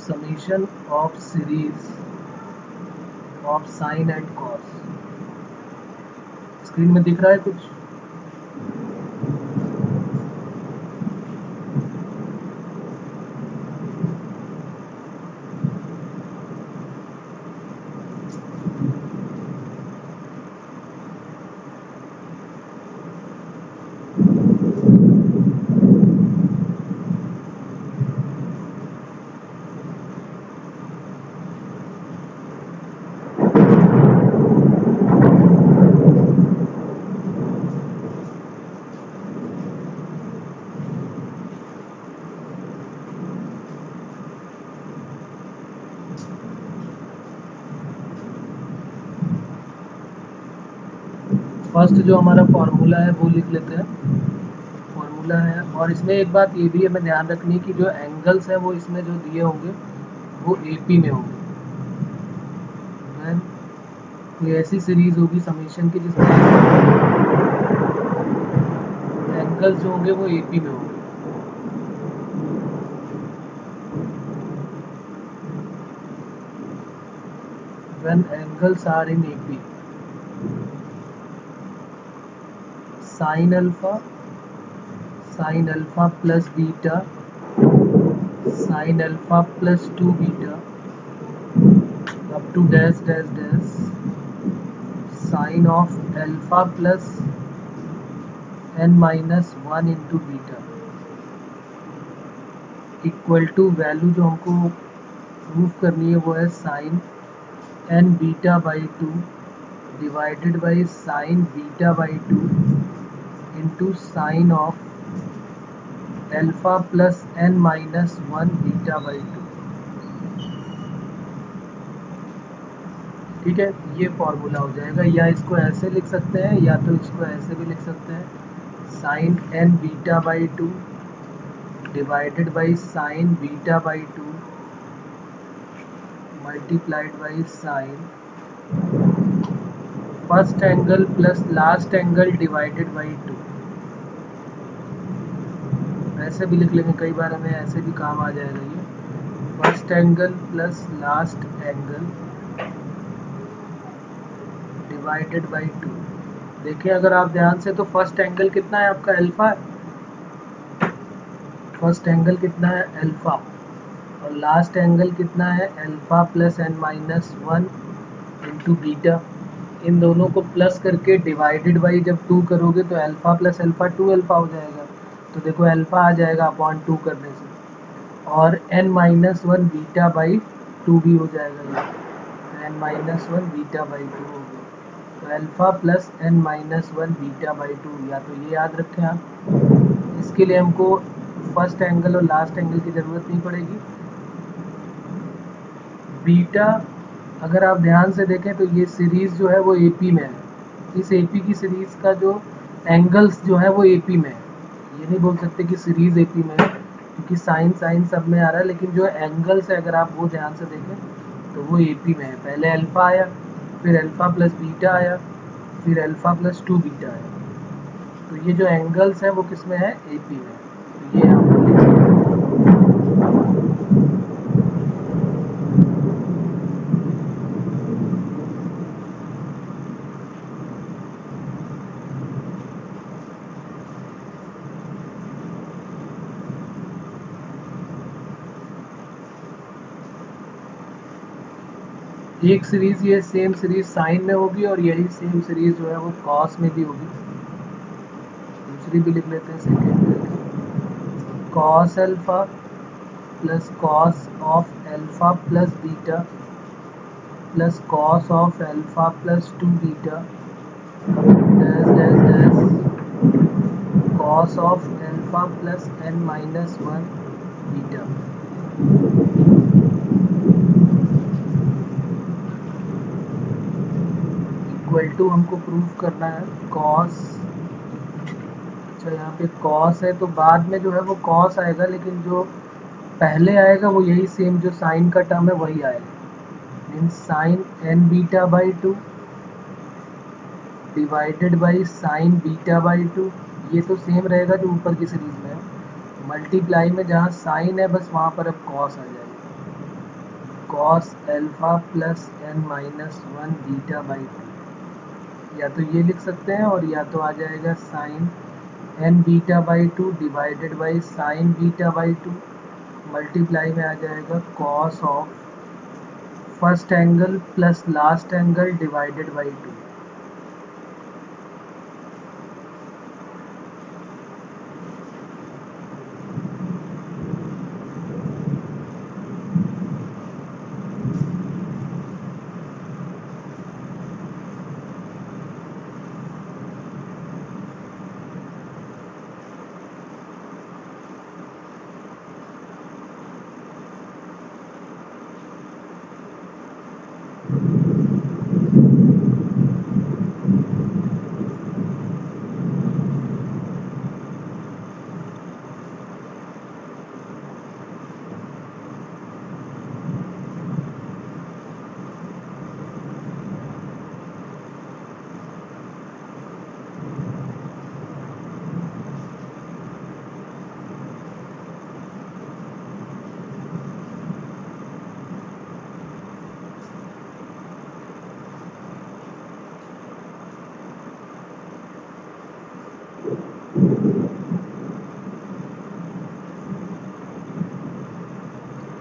summation of series of sin and cos। Screen में दिख रहा है कुछ? फर्स्ट जो हमारा फॉर्मूला है वो लिख लेते हैं। फॉर्मूला है, और इसमें एक बात ये भी हमें ध्यान रखनी कि जो एंगल्स है वो इसमें जो दिए होंगे वो एपी में होंगे। कोई ऐसी सीरीज होगी समीशन की जिसमें एंगल्स जो होंगे वो एपी में होंगे। When angles are in AP, sin alpha plus beta, sin alpha plus 2 beta up to dash dash dash, sin of alpha plus n minus 1 into beta equal to value जो हमको prove करनी है वो है sin n beta by 2 divided by sin beta by 2 into sine of alpha plus n minus 1 beta by 2। ठीक है, ये formula हो जाएगा। या इसको ऐसे लिख सकते हैं या तो इसको ऐसे भी लिख सकते हैं, sine n beta by 2 divided by sine beta by 2 multiplied by sine first angle plus last angle divided by 2। ऐसे भी लिख लेंगे, कई बार हमें ऐसे भी काम आ जाएगा। ये first angle plus last angle divided by 2। देखिए अगर आप ध्यान से, तो फर्स्ट एंगल कितना है आपका? अल्फा। फर्स्ट एंगल कितना है? अल्फा। और लास्ट एंगल कितना है? Alpha plus n minus 1 into beta. इन दोनों को प्लस करके डिवाइडेड बाई जब 2 करोगे तो अल्फा प्लस अल्फा 2 अल्फा हो जाएगा। तो देखो अल्फा आ जाएगा अपॉन 2 करने से, और n माइनस 1 बीटा बाई 2 भी हो जाएगा। ये तो n माइनस 1 बीटा बाई 2 हो गया। तो alpha plus n minus 1 beta by 2, या तो ये याद रखें आप। इसके लिए हमको फर्स्ट एंगल और लास्ट एंगल की ज़रूरत नहीं पड़ेगी। बीटा अगर आप ध्यान से देखें तो ये सीरीज़ जो है वो एपी में है। इस एपी की सीरीज़ का जो एंगल्स जो है वो एपी में है। ये नहीं बोल सकते कि सीरीज़ एपी में है, क्योंकि साइन साइन सब में आ रहा है, लेकिन जो एंगल्स है अगर आप वो ध्यान से देखें तो वो एपी में है। पहले अल्फ़ा आया, फिर अल्फ़ा प्लस बीटा आया, फिर अल्फ़ा प्लस 2 बीटा आया। तो ये जो एंगल्स है वो किस में है? एपी में। तो ये हम लिख सकते हैं। एक सीरीज़ ये सेम सीरीज़ साइन में होगी और यही सेम सीरीज़ जो है वो कॉस में भी होगी। दूसरी भी लिख लेते हैं, second cos alpha plus cos of alpha plus beta plus cos of alpha plus 2 beta dash dash dash cos of alpha plus n minus 1 beta. Equal to हमको प्रूव करना है कॉस। अच्छा यहाँ पे कॉस है तो बाद में जो है वो कॉस आएगा, लेकिन जो पहले आएगा वो यही सेम जो साइन का टर्म है वही आएगा। Mean sine n beta by 2 divided by sine beta by 2। ये तो सेम रहेगा जो ऊपर की सीरीज में है। मल्टीप्लाई में जहाँ साइन है बस वहाँ पर अब कॉस आ जाएगा। Cos alpha plus n minus one beta by to, या तो ये लिख सकते हैं और या तो आ जाएगा sine n beta by two divided by sine beta by two multiply में आ जाएगा cos of first angle plus last angle divided by two.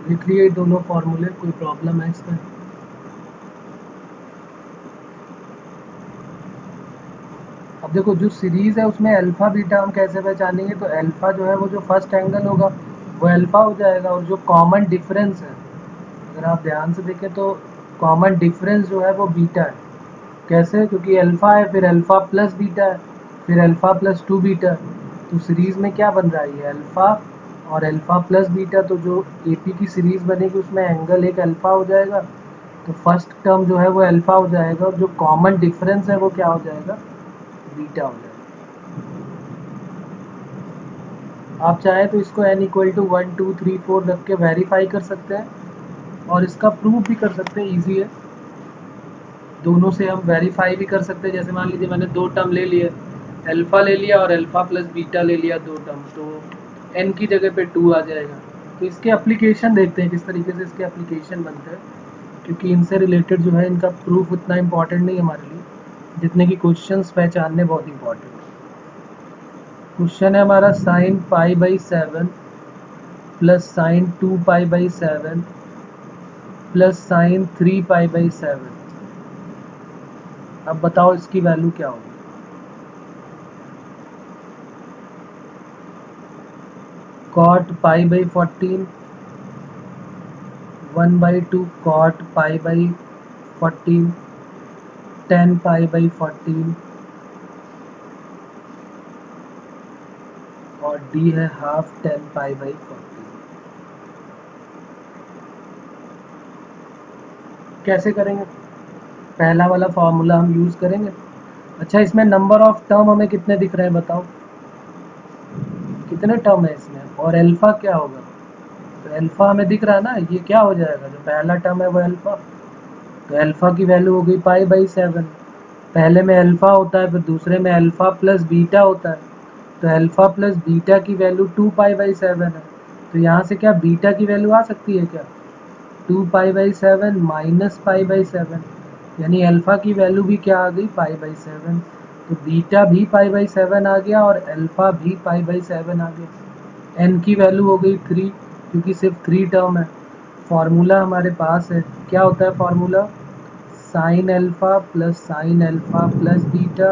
लिख लिए दोनों फॉर्मूले, कोई प्रॉब्लम है इसमें? अब देखो जो सीरीज है उसमें अल्फा बीटा हम कैसे पहचानेंगे, तो अल्फा जो है वो जो फर्स्ट एंगल होगा वो अल्फा हो जाएगा, और जो कॉमन डिफरेंस है अगर आप ध्यान से देखें तो कॉमन डिफरेंस जो है वो बीटा है। कैसे? क्योंकि अल्फा है फिर अल्फा प्लस बीटा है फिर अल्फा प्लस टू बीटा, तो सीरीज में क्या बन रहा है ये अल्फा और अल्फा प्लस बीटा, तो जो एपी की सीरीज बनेगी उसमें एंगल एक अल्फा हो जाएगा, तो फर्स्ट टर्म जो है वो अल्फा हो जाएगा और जो कॉमन डिफरेंस है वो क्या हो जाएगा, बीटा हो जाएगा। आप चाहे तो इसको n इक्वल टू 1 2 3 4 रख के वेरीफाई कर सकते हैं और इसका प्रूफ भी कर सकते हैं, ईजी है। दोनों से हम वेरीफाई भी कर सकते हैं। जैसे मान लीजिए मैंने दो टर्म ले लिए, अल्फा ले लिया और अल्फा प्लस बीटा ले लिया दो टर्म, तो n की जगह पे 2 आ जाएगा। तो इसके एप्लीकेशन देखते हैं किस तरीके से इसके एप्लीकेशन बनते हैं, क्योंकि इनसे रिलेटेड जो है इनका प्रूफ उतना इम्पॉर्टेंट नहीं है हमारे लिए जितने की क्वेश्चंस पहचानने बहुत इंपॉर्टेंट है। क्वेश्चन है हमारा sine pi by 7 plus sine 2 pi by 7 plus sine 3 pi by 7। अब बताओ इसकी वैल्यू क्या होगी। Cot pi by 14, 1/2 cot pi by 14, 10 pi by 14 और डी है हाफ 10 पाई बाई 14। कैसे करेंगे? पहला वाला फॉर्मूला हम यूज करेंगे। अच्छा, इसमें नंबर ऑफ टर्म हमें कितने दिख रहे हैं बताओ, कितने टर्म है इसमें, और अल्फा क्या होगा, तो अल्फा हमें दिख रहा है ना, ये क्या हो जाएगा, जो पहला टर्म है वो अल्फा, तो अल्फा की वैल्यू हो गई पाई बाई 7। पहले में अल्फा होता है फिर दूसरे में अल्फा प्लस बीटा होता है, तो अल्फा प्लस बीटा की वैल्यू 2 पाई बाई 7 है, तो यहाँ से क्या बीटा की वैल्यू आ सकती है क्या, 2 pi by 7 minus pi by 7, यानी अल्फा की वैल्यू भी क्या आ गई, पाई बाई 7, तो बीटा भी पाई बाई 7 आ गया और अल्फा भी पाई बाई 7 आ गया। एन की वैल्यू हो गई 3, क्योंकि सिर्फ 3 टर्म है। फॉर्मूला हमारे पास है, क्या होता है formula, sine alpha plus beta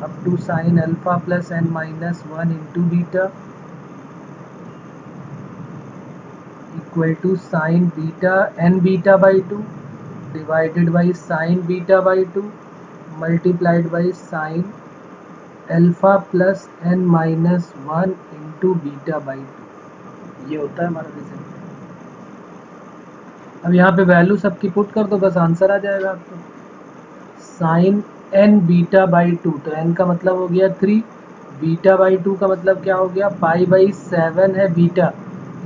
up to sine alpha plus n minus 1 into beta equal to sine beta n beta by 2 divided by sine beta by 2 multiplied by sine alpha plus n minus 1 into beta by 2। ये होता है हमारा result. अब यहाँ पे value सबकी put कर दो, बस आंसर आ जाएगा आपको। साइन n बीटा बाई 2, तो n का मतलब हो गया 3, बीटा बाई 2 का मतलब क्या हो गया, पाई बाई 7 है बीटा,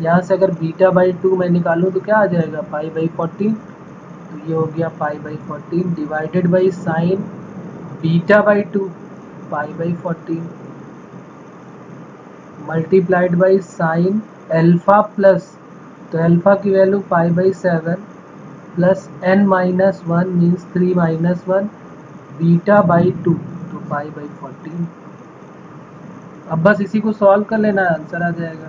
यहाँ से अगर बीटा बाई 2 मैं निकालूँ तो क्या आ जाएगा, पाई बाई 14, तो ये हो गया पाई by 14 divided by sine beta by 2 pi by 14 multiplied by sine alpha plus तो अल्फा की वैल्यू π/7 प्लस n-1 मीन्स 3-1 बीटा/2 तो π/14। अब बस इसी को सॉल्व कर लेना है, आंसर आ जाएगा।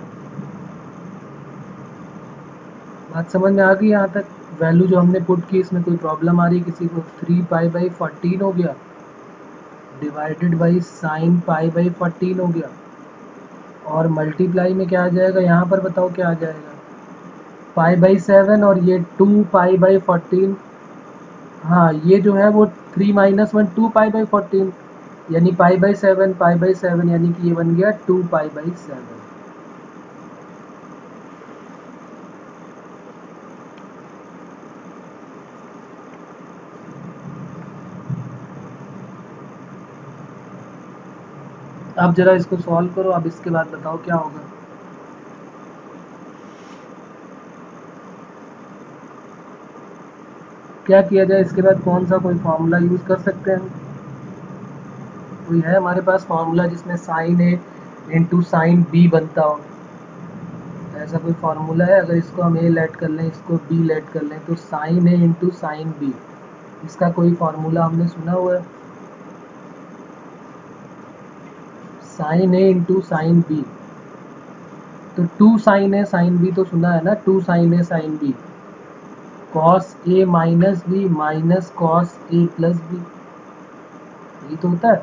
बात समझ में आ गई यहाँ तक? वैल्यू जो हमने पुट की इसमें कोई प्रॉब्लम आ रही है किसी को? 3π/14 हो गया डिवाइडेड बाई साइन π/14 हो गया, और मल्टीप्लाई में क्या आ जाएगा यहाँ पर बताओ क्या आ जाएगा? π/7 और ये 2π/14। हाँ ये जो है वो 3-1 2π/14 यानी π/7 यानी कि ये बन गया 2π/7। अब जरा इसको सॉल्व करो, अब इसके बाद बताओ क्या होगा। क्या किया जाए इसके बाद? कौन सा कोई फॉर्मूला यूज कर सकते हैं? कोई है हमारे पास फॉर्मूला जिसमें साइन ए इंटू साइन बी बनता हो? ऐसा कोई फार्मूला है? अगर इसको हम ए लेट कर लें, इसको बी लेट कर लें, तो साइन ए इंटू साइन बी, इसका कोई फार्मूला हमने सुना हुआ है? साइन ए इंटू साइन बी, तो 2 साइन ए साइन बी तो सुना है ना, 2 sign A sine B cos A minus B minus cos A plus B, यही तो होता है।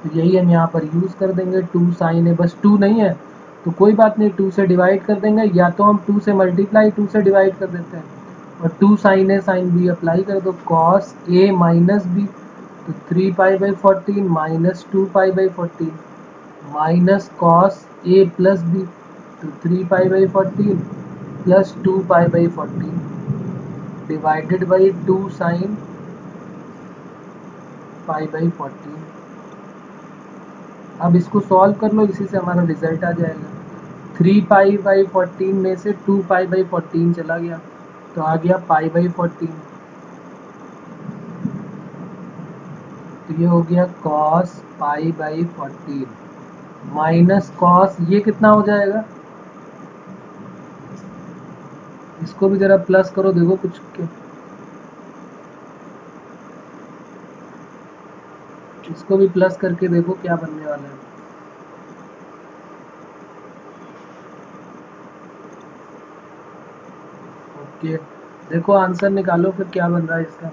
तो यही हम यहाँ पर यूज कर देंगे। 2 साइन ए, बस 2 नहीं है तो कोई बात नहीं, 2 से डिवाइड कर देंगे, या तो हम 2 से मल्टीप्लाई 2 से डिवाइड कर देते हैं, और 2 sign A sine B apply कर दो, कॉस ए माइनस बी तो 3π/14 minus 2π/14 minus cos A plus B तो 3π/14 प्लस 2π/14 डिवाइडेड बाई 2 साइन π/14। अब इसको सॉल्व कर लो, इसी से हमारा रिजल्ट आ जाएगा। 3π/14 में से 2π/14 चला गया तो आ गया π/14, तो ये हो गया cos π/14 माइनस कॉस, ये कितना हो जाएगा? इसको भी जरा प्लस करो, देखो कुछ इसको भी प्लस करके देखो क्या बनने वाला है। ओके, देखो आंसर निकालो फिर क्या बन रहा है इसका।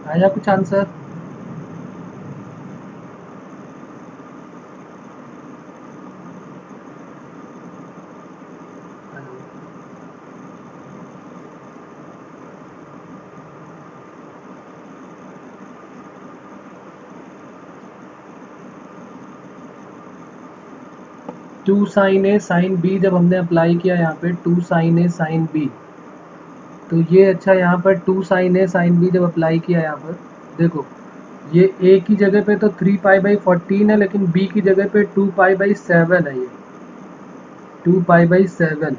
आया कुछ answer? Two sine A sine B जब हमने अप्लाई किया यहाँ पे 2 साइन ए साइन बी, तो ये अच्छा यहाँ पर 2 साइन ए साइन बी जब अप्लाई किया यहाँ पर देखो, ये ए की जगह पे तो 3π/14 है, लेकिन बी की जगह पे 2π/7 है, ये 2π/7।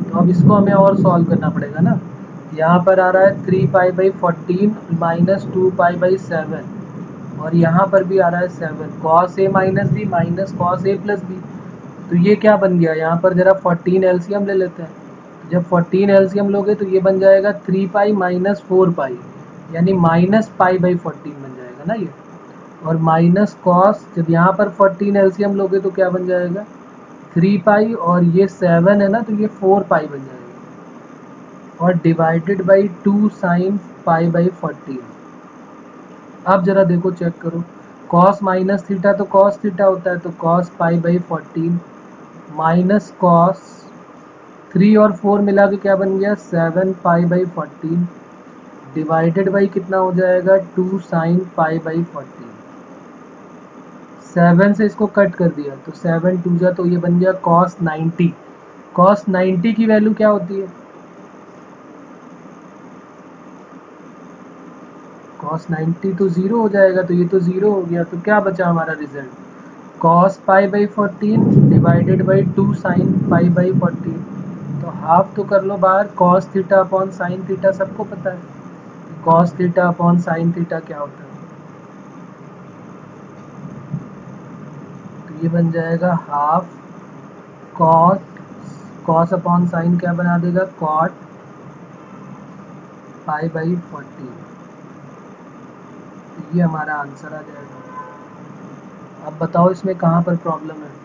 तो अब इसको हमें और सॉल्व करना पड़ेगा ना। यहाँ पर आ रहा है 3π/14 माइनस 2π/7, और यहाँ पर भी आ रहा है 7 cos A minus B minus cos A plus B. तो ये क्या बन गया, यहाँ पर जरा 14 एलसीएम ले लेते हैं। तो जब 14 एलसीएम लोगे तो ये बन जाएगा 3 पाई माइनस 4 पाई, यानी माइनस पाई बाई 14 बन जाएगा ना ये। और माइनस कॉस, जब यहाँ पर 14 एलसीएम लोगे तो क्या बन जाएगा 3 पाई, और ये 7 है ना तो ये 4 पाई बन जाएगा। और divided by 2 sine pi by 14। अब जरा देखो चेक करो, कॉस माइनस थीटा तो कॉस थीटा होता है, तो cos pi by 14 minus cos 3 और 4 मिला के क्या बन गया 7 पाई बाई 14 डिवाइडेड बाई कितना हो जाएगा 2 साइन पाई बाई 14। 7 से इसको कट कर दिया तो 7 टू जा तो ये बन गया कॉस 90। कॉस 90 की वैल्यू क्या होती है, कॉस 90 तो ज़ीरो हो जाएगा, तो ये तो ज़ीरो हो गया। तो क्या बचा हमारा result, cos pi by 14 divided by 2 sine pi by 14। तो हाफ तो कर लो बाहर, cos theta upon sine theta सबको पता है, cos theta upon sine theta क्या होता है। तो ये बन जाएगा half cot, cos upon sine क्या बना देगा कॉट पाई बाई 14। तो ये हमारा आंसर आ जाएगा। अब बताओ इसमें कहाँ पर प्रॉब्लम है।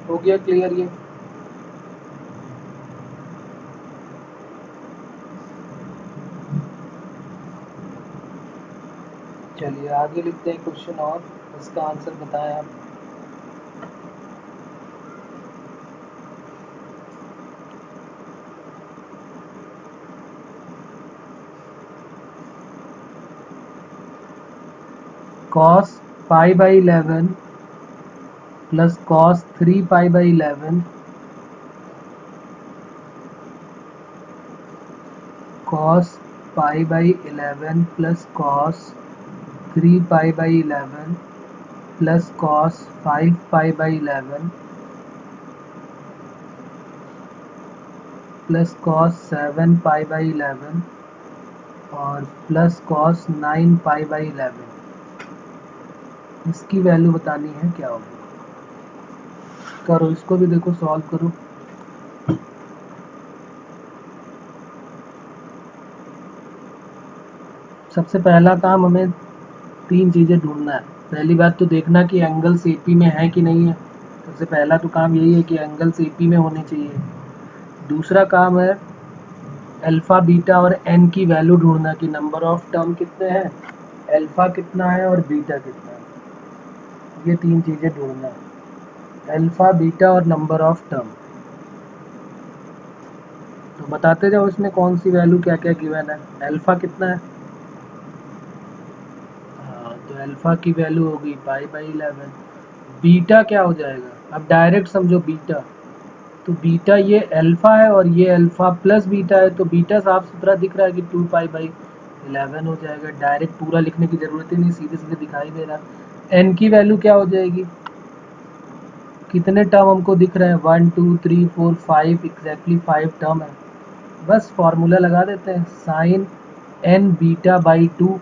हो गया क्लियर ये। चलिए आगे लिखते हैं क्वेश्चन, और इसका आंसर बताएं आप। Cos pi by 11 plus cos 3 pi by 11 cos pi by 11 plus cos 3 pi by 11 plus cos 5 pi by 11 plus cos 7 pi by 11 और प्लस कॉस 9 पाई बाई 11। इसकी वैल्यू बतानी है क्या होगी। करो इसको भी, देखो सॉल्व करो। सबसे पहला काम हमें 3 चीज़ें ढूंढना है। पहली बात तो देखना कि एंगल एपी में है कि नहीं है। सबसे पहला तो काम यही है कि एंगल एपी में होने चाहिए। दूसरा काम है अल्फ़ा बीटा और एन की वैल्यू ढूंढना कि नंबर ऑफ टर्म कितने हैं, अल्फ़ा कितना है और बीटा कितना है। ये 3 चीज़ें ढूंढना है, अल्फ़ा बीटा और नंबर ऑफ टर्म। तो बताते जाओ इसमें कौन सी वैल्यू क्या क्या गिवन है। अल्फ़ा कितना है, हाँ तो अल्फ़ा की वैल्यू होगी पाई बाई 11। बीटा क्या हो जाएगा, अब डायरेक्ट समझो बीटा, तो बीटा ये अल्फ़ा है और ये अल्फ़ा प्लस बीटा है, तो बीटा साफ सुथरा दिख रहा है कि 2 पाई बाई 11 हो जाएगा। डायरेक्ट पूरा लिखने की ज़रूरत ही नहीं, सीधे सीधे दिखाई दे रहा है। एन की वैल्यू क्या हो जाएगी, कितने टर्म हमको दिख रहे हैं 1 2 3 4 5, एग्जैक्टली 5 टर्म है। बस फॉर्मूला लगा देते हैं साइन एन बीटा बाई 2।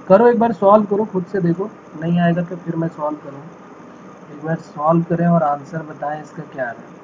करो एक बार सॉल्व करो खुद से, देखो नहीं आएगा तो फिर मैं सॉल्व करूँ। एक बार सॉल्व करें और आंसर बताएं इसका क्या है।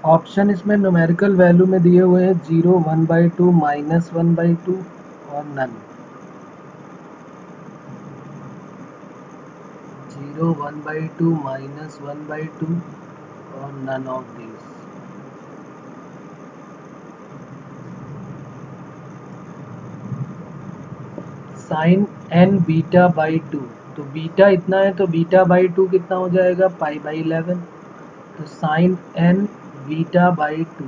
ऑप्शन इसमें न्यूमेरिकल वैल्यू में दिए हुए हैं 0, 1/2, -1/2 और नन। 0, 1/2, -1/2 और none of these. Sine n beta by 2, तो बीटा इतना है तो बीटा बाई 2 कितना हो जाएगा, π/11। तो sine n beta by 2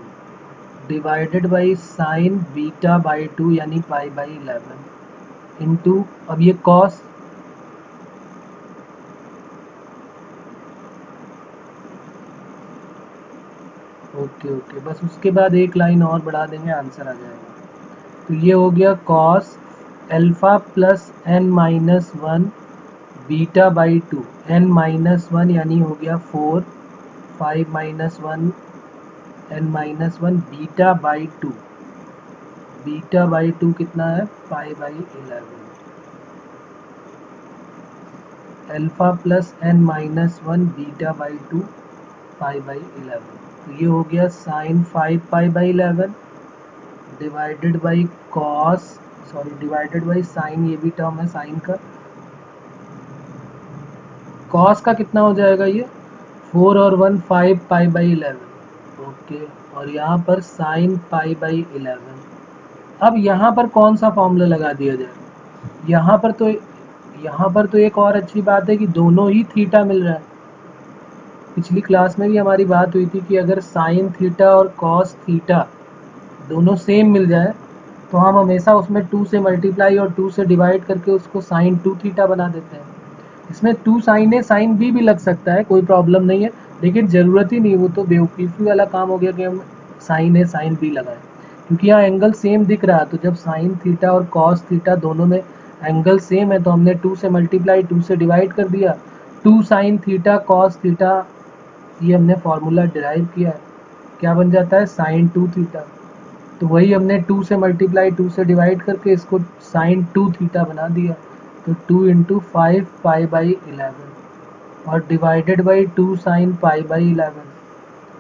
divided by sine beta by 2 यानी π/11 इंटू, अब ये कॉस, ओके ओके, बस उसके बाद एक लाइन और बढ़ा देंगे, आंसर आ जाएगा। तो ये हो गया cos alpha plus n minus 1 beta by 2, n-1 यानी हो गया 4, 5 minus 1 n-1 beta by 2, beta by 2 कितना है, π/11। Alpha plus n-1 beta by 2 π/11। तो ये हो गया sine 5 π/11 divided by cos, sorry divided by sine, ये भी टर्म है साइन का, कॉस का कितना हो जाएगा ये 4 और 1 5 π/11, ओके। और यहाँ पर साइन π/11। अब यहाँ पर कौन सा फॉर्मूला लगा दिया जाए, यहाँ पर तो एक और अच्छी बात है कि दोनों ही थीटा मिल रहा है। पिछली क्लास में भी हमारी बात हुई थी कि अगर साइन थीटा और कॉस थीटा दोनों सेम मिल जाए तो हम हमेशा उसमें 2 से मल्टीप्लाई और 2 से डिवाइड करके उसको साइन 2 थीटा बना देते हैं। इसमें 2 साइन ए साइन बी भी लग सकता है, कोई प्रॉब्लम नहीं है, लेकिन ज़रूरत ही नहीं, वो तो बेवकूफ़ी वाला काम हो गया कि हम साइन ए साइन बी लगाएं, क्योंकि यहाँ एंगल सेम दिख रहा है। तो जब साइन थीटा और कॉस थीटा दोनों में एंगल सेम है तो हमने 2 से मल्टीप्लाई 2 से डिवाइड कर दिया, 2 साइन थीटा कॉस थीटा, ये हमने फार्मूला डिराइव किया है, क्या बन जाता है साइन 2 थीटा। तो वही हमने 2 से मल्टीप्लाई 2 से डिवाइड करके इसको साइन 2 थीटा बना दिया। तो 2 इंटू 5 π/11 और डिवाइडेड बाई 2 साइन π/11।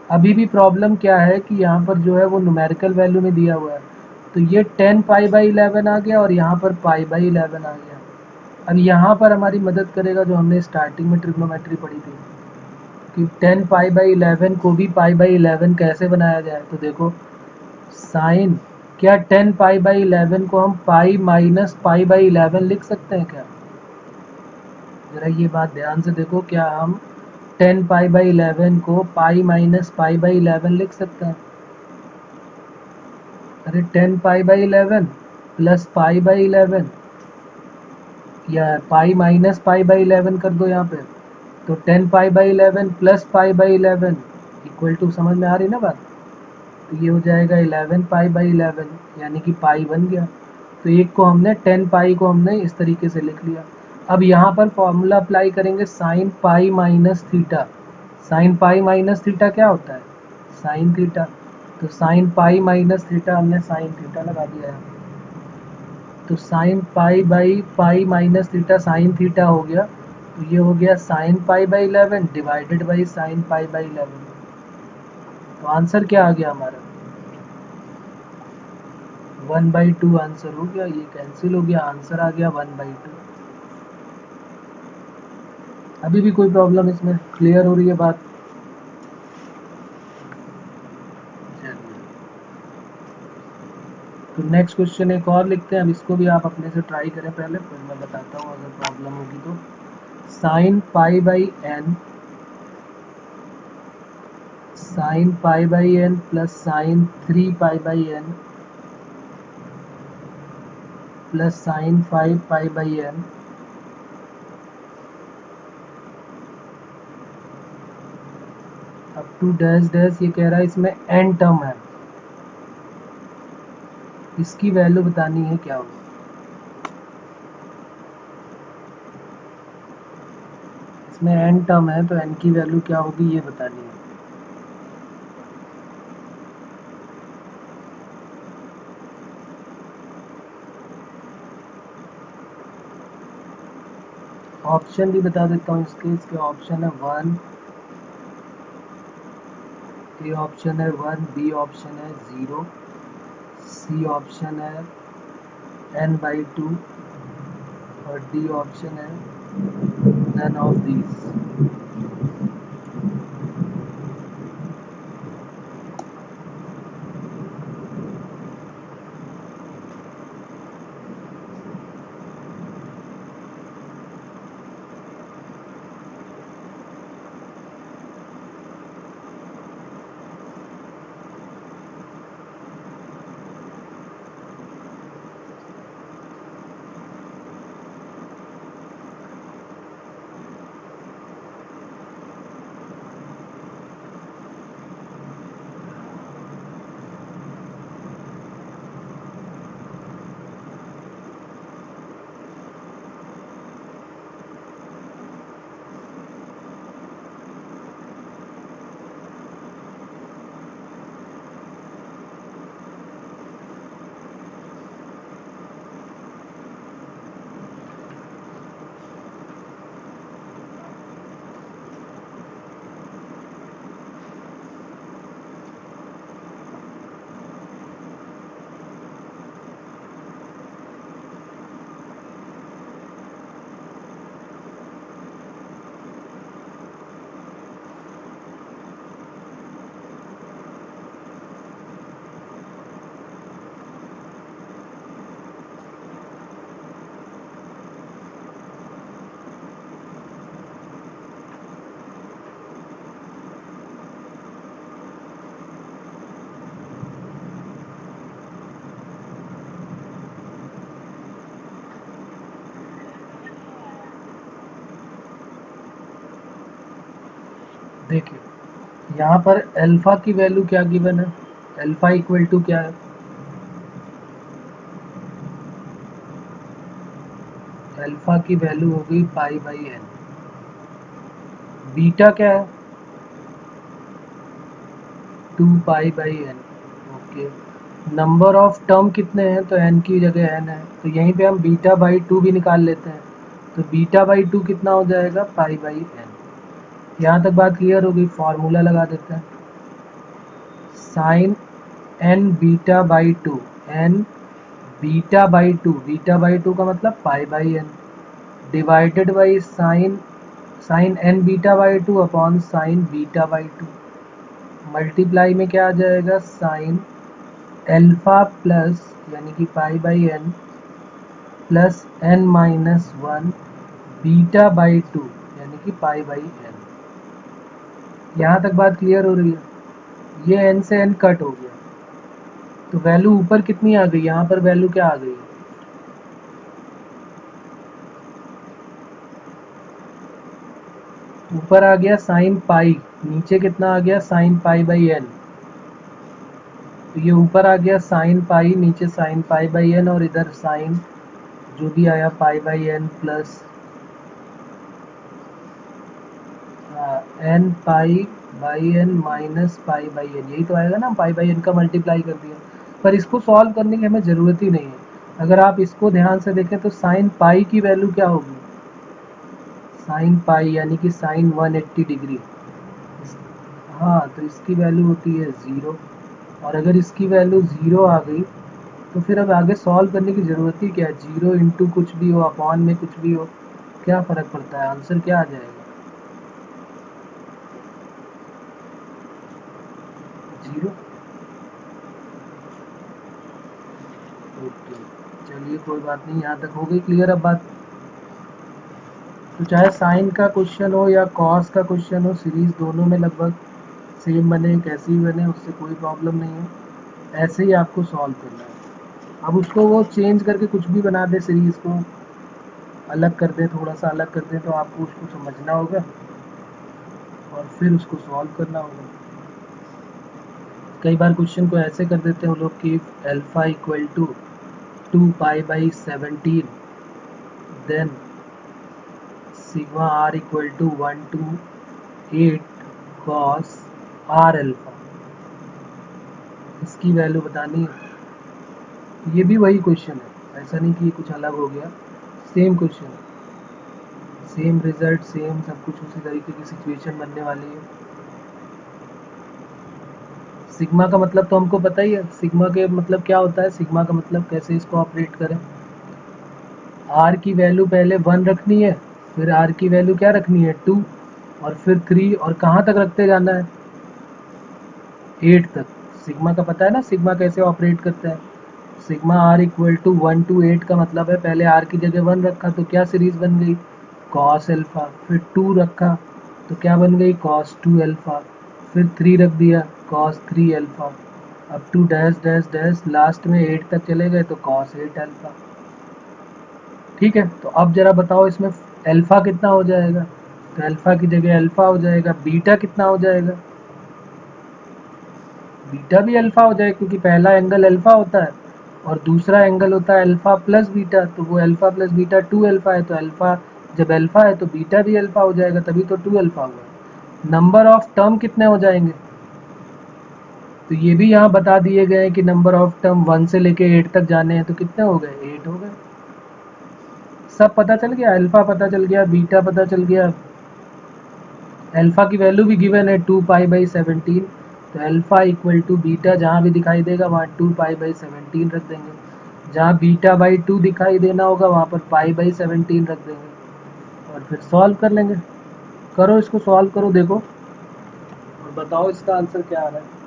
अभी भी प्रॉब्लम क्या है कि यहाँ पर जो है वो न्यूमेरिकल वैल्यू में दिया हुआ है, तो ये 10 π/11 आ गया और यहाँ पर π/11 आ गया। अब यहाँ पर हमारी मदद करेगा जो हमने स्टार्टिंग में ट्रिग्नोमेट्री पढ़ी थी कि 10 π/11 को भी π/11 कैसे बनाया जाए। तो देखो साइन, क्या 10 π/11 को हम पाई माइनस π/11 लिख सकते हैं क्या, जरा ये बात ध्यान से देखो, क्या हम 10 π/11 को पाई माइनस π/11 लिख सकते हैं। अरे 10 π/11 प्लस π/11 या पाई माइनस π/11 कर दो यहाँ पे, तो 10 π/11 प्लस π/11 इक्वल टू, समझ में आ रही ना बात। तो ये हो जाएगा 11 π/11 यानी कि पाई बन गया। तो एक को हमने 10 पाई को हमने इस तरीके से लिख लिया। अब यहाँ पर फॉर्मूला अप्लाई करेंगे sine pi minus theta. Sine pi minus theta क्या होता है, साइन थीटा। तो साइन पाई माइनस थीटा हमने साइन थीटा लगा दिया है। तो sign pi by pi minus theta sine theta हो गया। तो ये हो गया साइन π/11 डिवाइडेड बाई साइन π/11। तो आंसर क्या आ गया हमारा 1/2 आंसर हो गया, ये कैंसिल हो गया, आंसर आ गया 1/2। अभी भी कोई प्रॉब्लम इसमें, क्लियर हो रही है बात। तो नेक्स्ट क्वेश्चन एक और लिखते हैं, अब इसको भी आप अपने से ट्राई करें पहले, फिर मैं बताता हूँ अगर प्रॉब्लम होगी तो। Sine π/n, sine π/n plus sine 3π/n plus sine 5π/n up to dash dash, ये कह रहा है इसमें n टर्म है, इसकी वैल्यू बतानी है क्या होगी। इसमें n टर्म है तो n की वैल्यू क्या होगी ये बतानी है। ऑप्शन भी बता देता हूँ इसके ऑप्शन है 1, ए ऑप्शन है 1, बी ऑप्शन है 0, सी ऑप्शन है n/2 और डी ऑप्शन है नन ऑफ दीज। देखिए यहाँ पर अल्फा की वैल्यू क्या गिवन है, अल्फा इक्वल टू क्या है, अल्फा की वैल्यू हो गई π/n। बीटा क्या है, 2π/n। Okay, number of term कितने हैं, तो n की जगह n है, तो यहीं पे हम β/2 भी निकाल लेते हैं, तो β/2 कितना हो जाएगा, π/n। यहाँ तक बात क्लियर हो गई, फॉर्मूला लगा देते हैं, साइन n β/2, n β/2 का मतलब π/n divided by sine n β/2 upon sine β/2, multiply में क्या आ जाएगा, साइन अल्फा प्लस यानी कि π/n प्लस n-1 β/2 यानी कि π/n। यहाँ तक बात क्लियर हो रही है, ये n से n कट हो गया, तो वैल्यू ऊपर कितनी आ गई, यहाँ पर वैल्यू क्या आ गई, ऊपर आ गया साइन पाई, नीचे कितना आ गया, साइन π/n, तो ये ऊपर आ गया साइन पाई, नीचे साइन π/n और इधर साइन जो भी आया π/n plus n/n minus π/n, यही तो आएगा ना, π/n का मल्टीप्लाई कर दिया, पर इसको सॉल्व करने की हमें ज़रूरत ही नहीं है। अगर आप इसको ध्यान से देखें तो साइन पाई की वैल्यू क्या होगी, साइन पाई यानी कि साइन 180 डिग्री, हाँ तो इसकी वैल्यू होती है 0, और अगर इसकी वैल्यू 0 आ गई तो फिर अब आगे सॉल्व करने की ज़रूरत ही क्या है, 0 इंटू कुछ भी हो, अपॉन में कुछ भी हो, क्या फ़र्क पड़ता है, आंसर क्या आ जाएगा, 0। ओके, चलिए कोई बात नहीं, यहाँ तक हो गई क्लियर अब बात। तो चाहे साइन का क्वेश्चन हो या कॉस का क्वेश्चन हो, सीरीज दोनों में लगभग सेम बने, कैसे ही बने, उससे कोई प्रॉब्लम नहीं है, ऐसे ही आपको सॉल्व करना है। अब उसको वो चेंज करके कुछ भी बना दे, सीरीज को अलग कर दे, थोड़ा सा अलग कर दे, तो आपको उसको समझना होगा और फिर उसको सॉल्व करना होगा। कई बार क्वेश्चन को ऐसे कर देते हैं वो लोग कि alpha equal to 2π/17, then sigma r equal to 1 to 8 cos r alpha, इसकी वैल्यू बतानी है। ये भी वही क्वेश्चन है, ऐसा नहीं कि ये कुछ अलग हो गया, सेम क्वेश्चन है, सेम रिजल्ट, सेम सब कुछ, उसी तरीके की सिचुएशन बनने वाली है। सिग्मा का मतलब तो हमको पता ही है, सिग्मा के मतलब क्या होता है, सिग्मा का मतलब कैसे इसको ऑपरेट करें। आर की वैल्यू पहले 1 रखनी है, फिर आर की वैल्यू क्या रखनी है 2, और फिर 3, और कहाँ तक रखते जाना है 8 तक। सिग्मा का पता है ना, सिग्मा कैसे ऑपरेट करता है। Sigma R equal to 1 to 8 का मतलब है पहले आर की जगह 1 रखा तो क्या सीरीज बन गई कॉस एल्फा, फिर 2 रखा तो क्या बन गई कॉस 2 एल्फा, फिर 3 रख दिया कॉस 3 एल्फा, अब to dash dash dash last में 8 तक चले गए तो कॉस 8 एल्फा। ठीक है, तो अब जरा बताओ इसमें एल्फा कितना हो जाएगा, तो एल्फा की जगह अल्फा हो जाएगा, बीटा कितना हो जाएगा, बीटा भी अल्फा हो जाएगा क्योंकि पहला एंगल अल्फा होता है और दूसरा एंगल होता है अल्फा प्लस बीटा, तो वो अल्फा प्लस बीटा 2 अल्फा है, तो अल्फा जब अल्फा है तो बीटा भी अल्फा हो जाएगा, तभी तो 2 अल्फा हुआ। नंबर ऑफ टर्म कितने हो जाएंगे, तो ये भी यहाँ बता दिए गए हैं कि नंबर ऑफ टर्म 1 से लेके 8 तक जाने हैं, तो कितने हो गए 8 हो गए। सब पता चल गया, अल्फा पता चल गया, बीटा पता चल गया, अल्फा की वैल्यू भी गिवन है 2 पाई/17, तो अल्फा इक्वल टू बीटा जहाँ भी दिखाई देगा वहाँ 2 पाई/17 रख देंगे, जहाँ बीटा बाई 2 दिखाई देना होगा वहाँ पर पाई/17 रख देंगे और फिर सॉल्व कर लेंगे। करो इसको, सॉल्व करो, देखो और बताओ इसका आंसर क्या आ रहा है।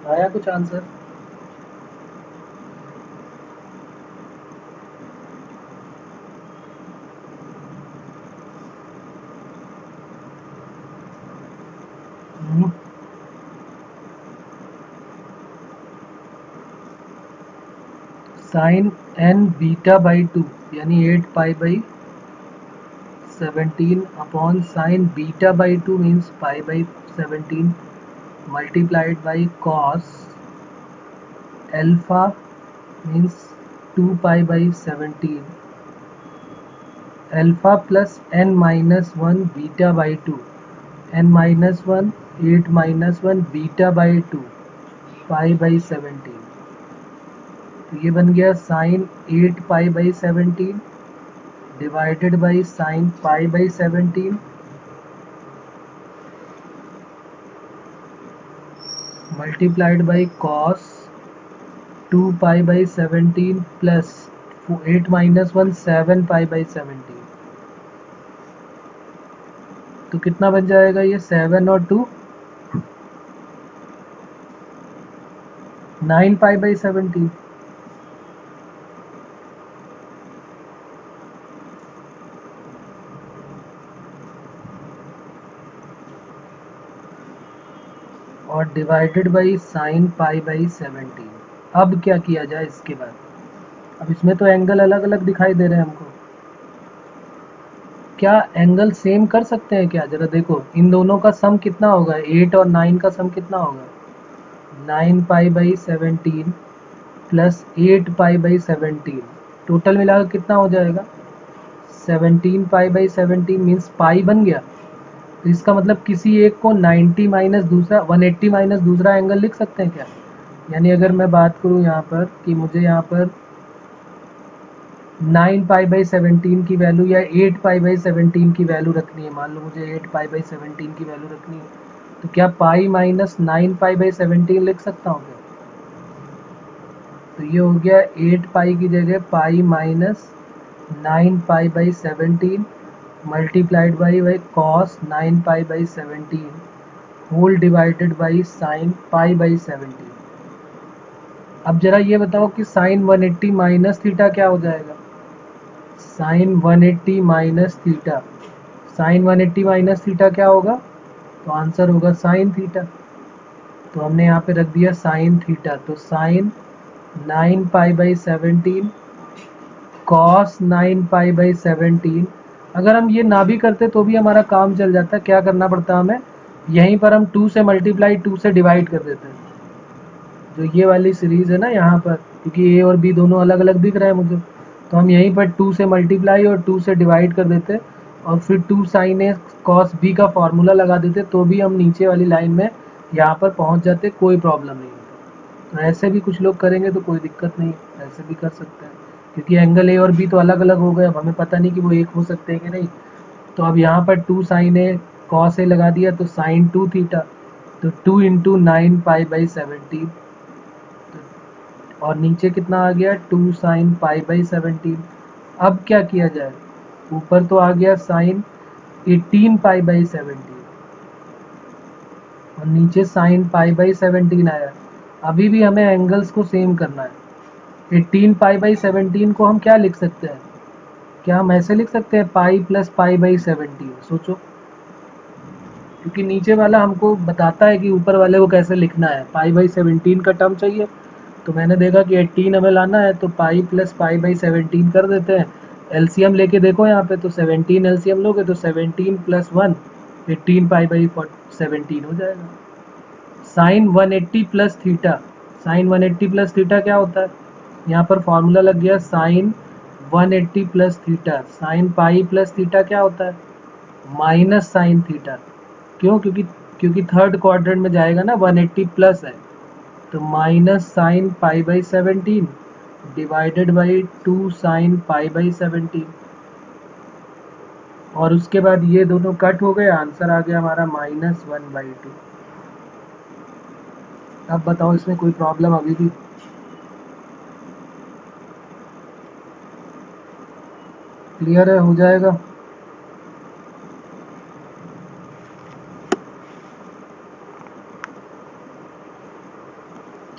आया कुछ answer. Sine n beta by 2 यानी 8 पाई/17 upon sine beta by 2 means पाई/17 multiplied by cos alpha means 2 पाई/17 alpha plus n minus one beta by two, n minus one 8 minus one beta by two pi by 17। तो ये बन गया sine 8 pi by 17 divided by sine pi by 17 multiplied by cos 2 pi by 17 plus 8 minus one 7 pi by 17। तो कितना बन जाएगा ये 7 और 2 9 पाई बाई 17। और divided by sine pi by 17। अब क्या किया जाए इसके बाद? अब इसमें तो एंगल अलग अलग दिखाई दे रहे हैं हमको, क्या एंगल सेम कर सकते हैं क्या? जरा देखो इन दोनों का सम कितना होगा, 8 और 9 का सम कितना होगा? 9 pi by 17 plus 8 pi by 17, total मिलाकर कितना हो जाएगा? 17 पाई बाई 17 मीन्स पाई बन गया। तो इसका मतलब किसी एक को 90 माइनस दूसरा 180 माइनस दूसरा एंगल लिख सकते हैं क्या? यानी अगर मैं बात करूं यहाँ पर कि मुझे यहाँ पर 9 पाई बाई 17 की वैल्यू या 8 पाई बाई 17 की वैल्यू रखनी है, मान लो मुझे 8 पाई बाई 17 की वैल्यू रखनी है, तो क्या पाई माइनस 9 पाई बाई 17 लिख सकता हूँ क्या? तो ये हो गया 8 पाई की जगह pi minus 9 pi by 17 multiplied by cos 9 pi by 17 whole divided by sine pi by 17। अब जरा ये बताओ कि साइन 180 माइनस थीटा क्या हो जाएगा? Sine 180 minus theta, sine 180 minus theta क्या होगा? तो आंसर होगा साइन थीटा। तो हमने यहाँ पे रख दिया साइन थीटा, तो sine 9 pi by 17 cos 9 pi by 17। अगर हम ये ना भी करते तो भी हमारा काम चल जाता। क्या करना पड़ता हमें? यहीं पर हम 2 से मल्टीप्लाई 2 से डिवाइड कर देते हैं, जो ये वाली सीरीज है ना यहाँ पर, क्योंकि ए और बी दोनों अलग अलग दिख रहे हैं मुझे, तो हम यहीं पर 2 से मल्टीप्लाई और 2 से डिवाइड कर देते और फिर 2 साइन ए कॉस बी का फॉर्मूला लगा देते, तो भी हम नीचे वाली लाइन में यहाँ पर पहुँच जाते, कोई प्रॉब्लम नहीं होता। तो ऐसे भी कुछ लोग करेंगे तो कोई दिक्कत नहीं, ऐसे भी कर सकते हैं, क्योंकि एंगल ए और बी तो अलग अलग हो गए, अब हमें पता नहीं कि वो एक हो सकते हैं कि नहीं। तो अब यहाँ पर 2 साइन ए कॉस ए लगा दिया तो साइन 2 थीटा, तो 2 इंटू 9 पाई बाई 17, और नीचे कितना आ गया 2 साइन पाई बाई 17। अब क्या किया जाए? ऊपर तो आ गया साइन 18 पाई बाई 17 और नीचे साइन पाई बाई 17 आया। अभी भी हमें एंगल्स को सेम करना है। 18 पाई बाई 17 को हम क्या लिख सकते हैं? क्या हम ऐसे लिख सकते हैं पाई प्लस पाई बाई 17? सोचो, क्योंकि नीचे वाला हमको बताता है कि ऊपर वाले को कैसे लिखना है। पाई बाई 17 का टर्म चाहिए, तो मैंने देखा कि 18 हमें लाना है, तो पाई प्लस पाई बाई 17 कर देते हैं। एलसीएम लेके देखो यहाँ पे, तो 17 एलसीएम लोगे तो 17 प्लस 1 18 पाई बाई 17 हो जाएगा। Sine 180 plus theta, sine 180 plus theta क्या होता है? यहाँ पर फॉर्मूला लग गया sine 180 plus theta. Sine pi plus theta क्या होता है? Minus sine theta. क्यों? क्योंकि थर्ड क्वाड्रेंट में जाएगा ना, 180 प्लस है, तो minus sign pi by 17 divided by 2 sine pi by 17, और उसके बाद ये दोनों कट हो गए, आंसर आ गया हमारा -1/2। अब बताओ इसमें कोई प्रॉब्लम अभी भी? क्लियर है? हो जाएगा।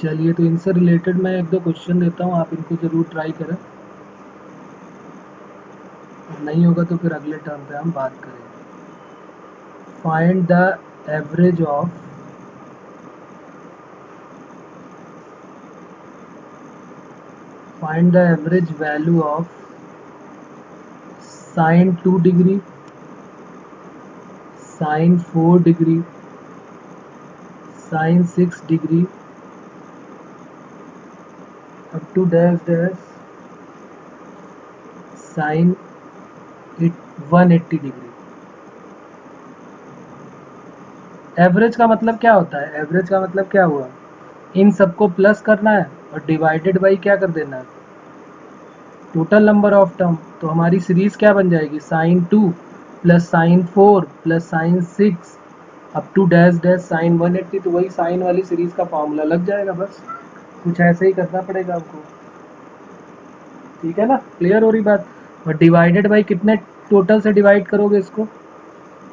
चलिए, तो इनसे रिलेटेड मैं एक दो क्वेश्चन देता हूँ, आप इनको ज़रूर ट्राई करें। नहीं होगा तो फिर अगले टर्म पे हम बात करेंगे। Find the average of find the average value of sine 2 degree, sine 4 degree, sine 6 degree up to dash dash sine 180 degree. Average का मतलब क्या होता है? एवरेज का मतलब क्या हुआ? इन सबको प्लस करना है और डिवाइडेड बाई क्या कर देना है? Total number of term. तो हमारी सीरीज क्या बन जाएगी? Sine 2 plus sine 4 plus sine 6 up to dash dash sine 180। तो वही साइन वाली सीरीज का फॉर्मूला लग जाएगा, बस कुछ ऐसे ही करना पड़ेगा आपको। ठीक है ना? क्लियर हो रही बात? और डिवाइडेड बाई कितने टोटल से डिवाइड करोगे इसको?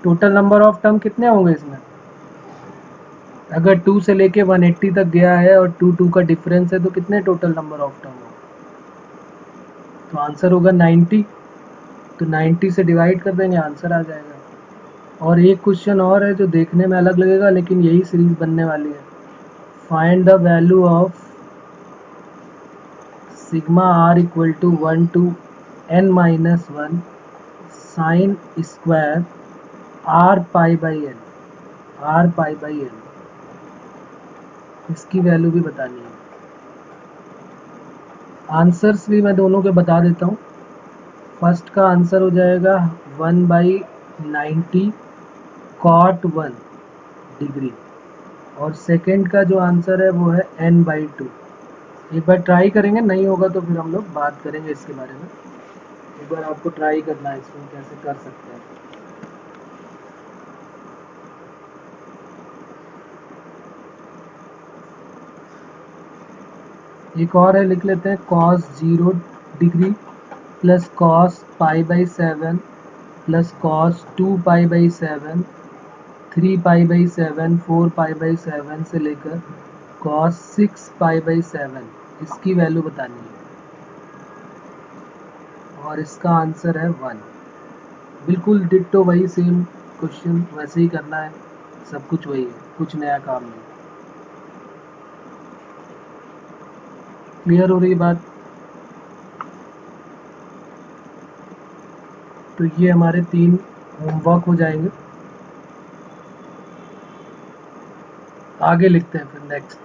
टोटल नंबर ऑफ टर्म कितने होंगे इसमें? अगर 2 से लेके 180 तक गया है और 2 का डिफरेंस है तो कितने टोटल नंबर ऑफ टर्म होगा? तो आंसर होगा 90। तो 90 से डिवाइड कर देंगे, आंसर आ जाएगा। और एक क्वेश्चन और है जो देखने में अलग लगेगा लेकिन यही सीरीज बनने वाली है। Find the value of sigma R equal to 1 to n-1 sine square R pi by N. R pi by N, इसकी वैल्यू भी बतानी है। आंसर्स भी मैं दोनों के बता देता हूँ। फर्स्ट का आंसर हो जाएगा 1/90 cot 1 डिग्री, और सेकंड का जो आंसर है वो है n/2। एक बार ट्राई करेंगे, नहीं होगा तो फिर हम लोग बात करेंगे इसके बारे में। एक बार आपको ट्राई करना है इसमें कैसे कर सकते हैं। एक और है, लिख लेते हैं cos 0 degree plus cos π/7 plus cos 2π/7 3π/7 4π/7 से लेकर cos 6π/7, इसकी वैल्यू बतानी है। और इसका आंसर है 1। बिल्कुल डिट्टो वही सेम क्वेश्चन, वैसे ही करना है, सब कुछ वही है, कुछ नया काम नहीं। क्लियर हो रही बात? तो ये हमारे 3 होमवर्क हो जाएंगे। आगे लिखते हैं फिर नेक्स्ट।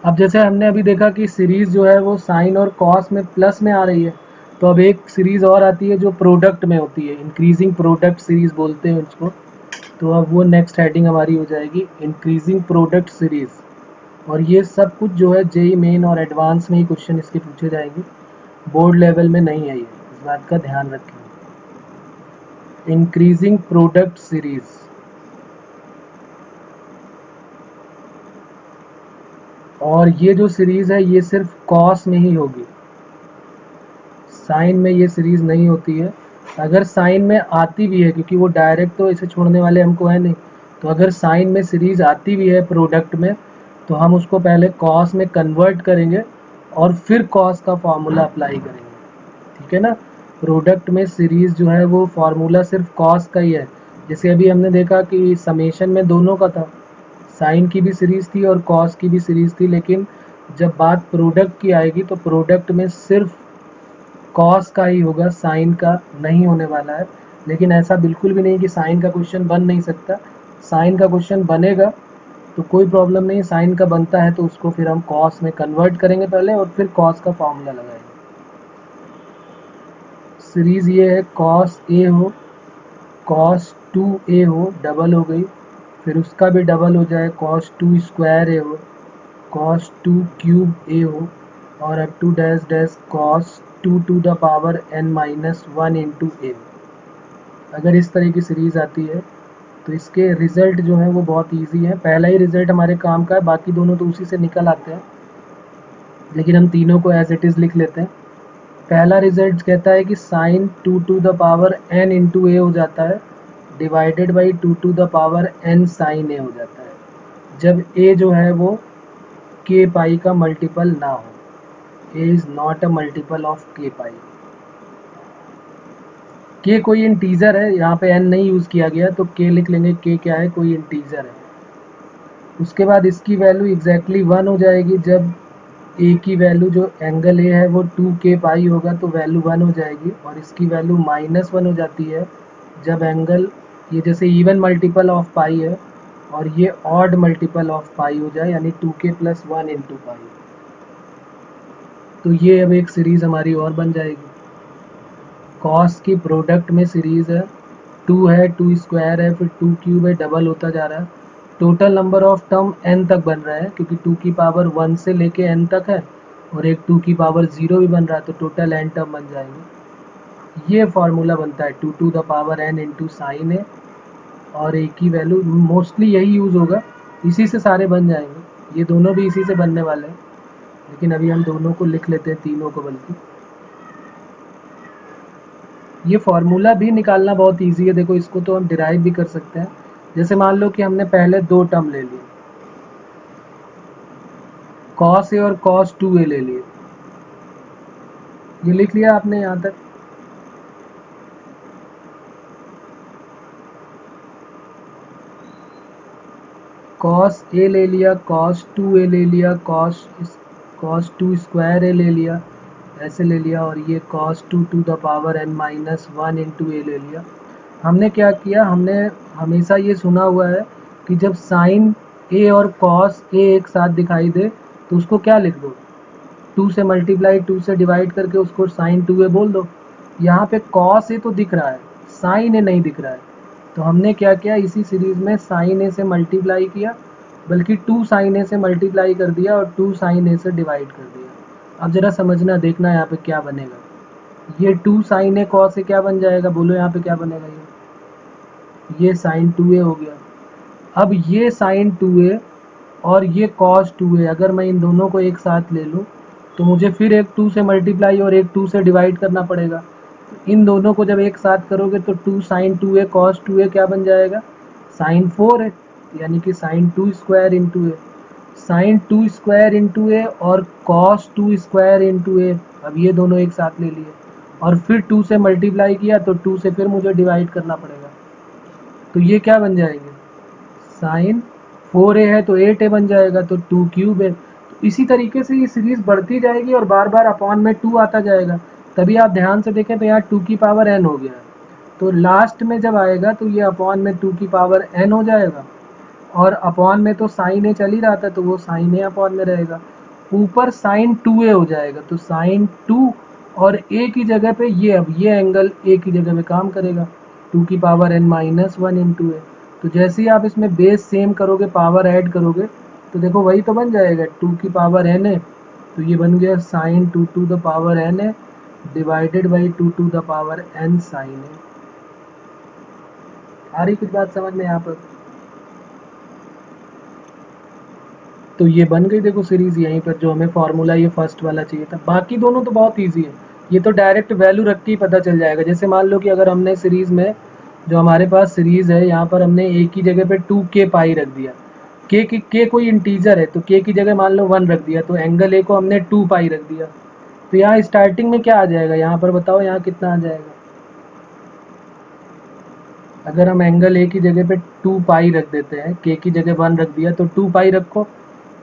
अब जैसे हमने अभी देखा कि सीरीज जो है वो साइन और कॉस में प्लस में आ रही है, तो अब एक सीरीज और आती है जो प्रोडक्ट में होती है, इंक्रीजिंग प्रोडक्ट सीरीज बोलते हैं उसको। तो अब वो नेक्स्ट हेडिंग हमारी हो जाएगी इंक्रीजिंग प्रोडक्ट सीरीज। और ये सब कुछ जो है जेई मेन और एडवांस में ही क्वेश्चन इसके पूछे जाएंगे, बोर्ड लेवल में नहीं है ये, इस बात का ध्यान रखें। इंक्रीजिंग प्रोडक्ट सीरीज, और ये जो सीरीज है ये सिर्फ कॉस में ही होगी, साइन में ये सीरीज नहीं होती है। अगर साइन में आती भी है, क्योंकि वो डायरेक्ट तो इसे छोड़ने वाले हमको है नहीं, तो अगर साइन में सीरीज आती भी है प्रोडक्ट में, तो हम उसको पहले कॉस में कन्वर्ट करेंगे और फिर कॉस का फॉर्मूला अप्लाई करेंगे। ठीक है ना? प्रोडक्ट में सीरीज जो है वो फॉर्मूला सिर्फ कॉस का ही है। जैसे अभी हमने देखा कि समेशन में दोनों का था, साइन की भी सीरीज थी और कॉस की भी सीरीज थी, लेकिन जब बात प्रोडक्ट की आएगी तो प्रोडक्ट में सिर्फ कॉस का ही होगा, साइन का नहीं होने वाला है। लेकिन ऐसा बिल्कुल भी नहीं कि साइन का क्वेश्चन बन नहीं सकता, साइन का क्वेश्चन बनेगा, तो कोई प्रॉब्लम नहीं। साइन का बनता है तो उसको फिर हम कॉस में कन्वर्ट करेंगे पहले और फिर कॉस का फॉर्मूला लगाएंगे। सीरीज ये है कॉस ए हो, कॉस 2a हो, डबल हो गई, फिर उसका भी डबल हो जाए कॉस 2 स्क्वायर ए हो, कॉस 2 क्यूब ए हो, और up to dash dash cos 2 to the power n-1 into A. अगर इस तरह की सीरीज आती है तो इसके रिजल्ट जो है वो बहुत इजी है। पहला ही रिजल्ट हमारे काम का है, बाकी दोनों तो उसी से निकल आते हैं, लेकिन हम तीनों को एज इट इज़ लिख लेते हैं। पहला रिजल्ट कहता है कि sine 2 to the power n into A हो जाता है divided by 2 to the power n sine A हो जाता है, जब a जो है वो k पाई का मल्टीपल ना हो। a is not a multiple of k pi. k कोई इंटीजर है, यहाँ पे n नहीं यूज़ किया गया तो k लिख लेंगे, k क्या है? कोई इंटीजर है। उसके बाद इसकी वैल्यू एग्जैक्टली 1 हो जाएगी, जब a की वैल्यू जो एंगल a है वो 2k पाई होगा तो वैल्यू 1 हो जाएगी, और इसकी वैल्यू -1 हो जाती है जब एंगल ये जैसे इवन मल्टीपल ऑफ पाई है और ये ऑड मल्टीपल ऑफ पाई हो जाए, यानी 2k + 1 इंटू पाई। तो ये अब एक सीरीज हमारी और बन जाएगी। कॉस की प्रोडक्ट में सीरीज है, 2 है, 2 स्क्वायर है, फिर 2 क्यूब है, डबल होता जा रहा है। Total number of term n तक बन रहा है क्योंकि 2 की पावर 1 से लेके n तक है और एक 2 की पावर 0 भी बन रहा है, तो टोटल n टर्म बन जाएंगे। ये फॉर्मूला बनता है 2 to the power n into sine A, और एक की वैल्यू मोस्टली यही यूज़ होगा, इसी से सारे बन जाएंगे। ये दोनों भी इसी से बनने वाले हैं, लेकिन अभी हम दोनों को लिख लेते हैं, तीनों को बल्कि। ये फॉर्मूला भी निकालना बहुत इजी है, देखो इसको तो हम डिराइव भी कर सकते हैं। जैसे मान लो कि हमने पहले दो टर्म ले लिए, कॉस ए और कॉस 2a ले लिए, ये लिख लिया आपने यहाँ तक। कॉस ए ले लिया, कॉस 2a ले लिया, कॉस 2 स्क्वायर ए ले लिया, ऐसे ले लिया, और ये cos 2 to the power n minus 1 into A ले लिया। हमने क्या किया, हमने हमेशा ये सुना हुआ है कि जब साइन ए और कॉस ए एक साथ दिखाई दे तो उसको क्या लिख दो, 2 से मल्टीप्लाई 2 से डिवाइड करके उसको साइन 2a बोल दो। यहाँ पे कॉस ए तो दिख रहा है, साइन ए नहीं दिख रहा है, तो हमने क्या किया, इसी सीरीज में साइन ए से मल्टीप्लाई किया, बल्कि 2 साइन ए से मल्टीप्लाई कर दिया और 2 साइन ए से डिवाइड कर दिया। अब जरा समझना, देखना यहाँ पे क्या बनेगा। ये 2 साइन ए कॉस ए क्या बन जाएगा, बोलो यहाँ पे क्या बनेगा, ये साइन 2a हो गया। अब ये साइन 2a और ये कॉस 2a, अगर मैं इन दोनों को एक साथ ले लूँ तो मुझे फिर एक 2 से मल्टीप्लाई और एक 2 से डिवाइड करना पड़ेगा। तो इन दोनों को जब एक साथ करोगे तो 2 साइन 2a कॉस 2a क्या बन जाएगा, साइन 4 है, यानी कि साइन 2 स्क्वायर इंटू ए। साइन 2 स्क्वायर इंटू ए और कॉस 2 स्क्वायर इंटू ए, अब ये दोनों एक साथ ले लिए और फिर 2 से मल्टीप्लाई किया तो 2 से फिर मुझे डिवाइड करना पड़ेगा, तो ये क्या बन जाएंगे, साइन 4a है तो 8a बन जाएगा, तो 2 क्यूब है। तो इसी तरीके से ये सीरीज बढ़ती जाएगी और बार बार अपॉन में 2 आता जाएगा। तभी आप ध्यान से देखें तो यहाँ 2 की पावर n हो गया है, तो लास्ट में जब आएगा तो ये अपॉन में 2 की पावर n हो जाएगा, और अपॉन में तो साइन ए चल ही रहा था तो वो साइन ए अपॉन में रहेगा, ऊपर साइन 2a हो जाएगा, तो साइन 2 और a की जगह पे ये, अब ये एंगल a की जगह पे काम करेगा, 2 की पावर n माइनस 1 इंटू ए। तो जैसे ही आप इसमें बेस सेम करोगे, पावर ऐड करोगे, तो देखो वही तो बन जाएगा, 2 की पावर n है तो ये बन गया sine 2 to the power n है divided by 2 to the power n sine है। आ रही कुछ बात समझ में यहाँ पर? तो ये बन गई देखो सीरीज, यहीं पर जो हमें फॉर्मूला ये फर्स्ट वाला चाहिए था। बाकी दोनों तो बहुत इजी है, ये तो डायरेक्ट वैल्यू रख के ही पता चल जाएगा। जैसे मान लो कि अगर हमने सीरीज में, जो हमारे पास सीरीज है, यहाँ पर हमने a की जगह पे 2k पाई रख दिया, k कोई इंटीजर है तो k की जगह मान लो 1 रख दिया, तो एंगल a को हमने 2 पाई रख दिया, तो यहाँ स्टार्टिंग में क्या आ जाएगा, यहाँ पर बताओ यहाँ कितना आ जाएगा। अगर हम एंगल a की जगह पे 2 पाई रख देते हैं, k की जगह 1 रख दिया, तो 2 पाई रखो,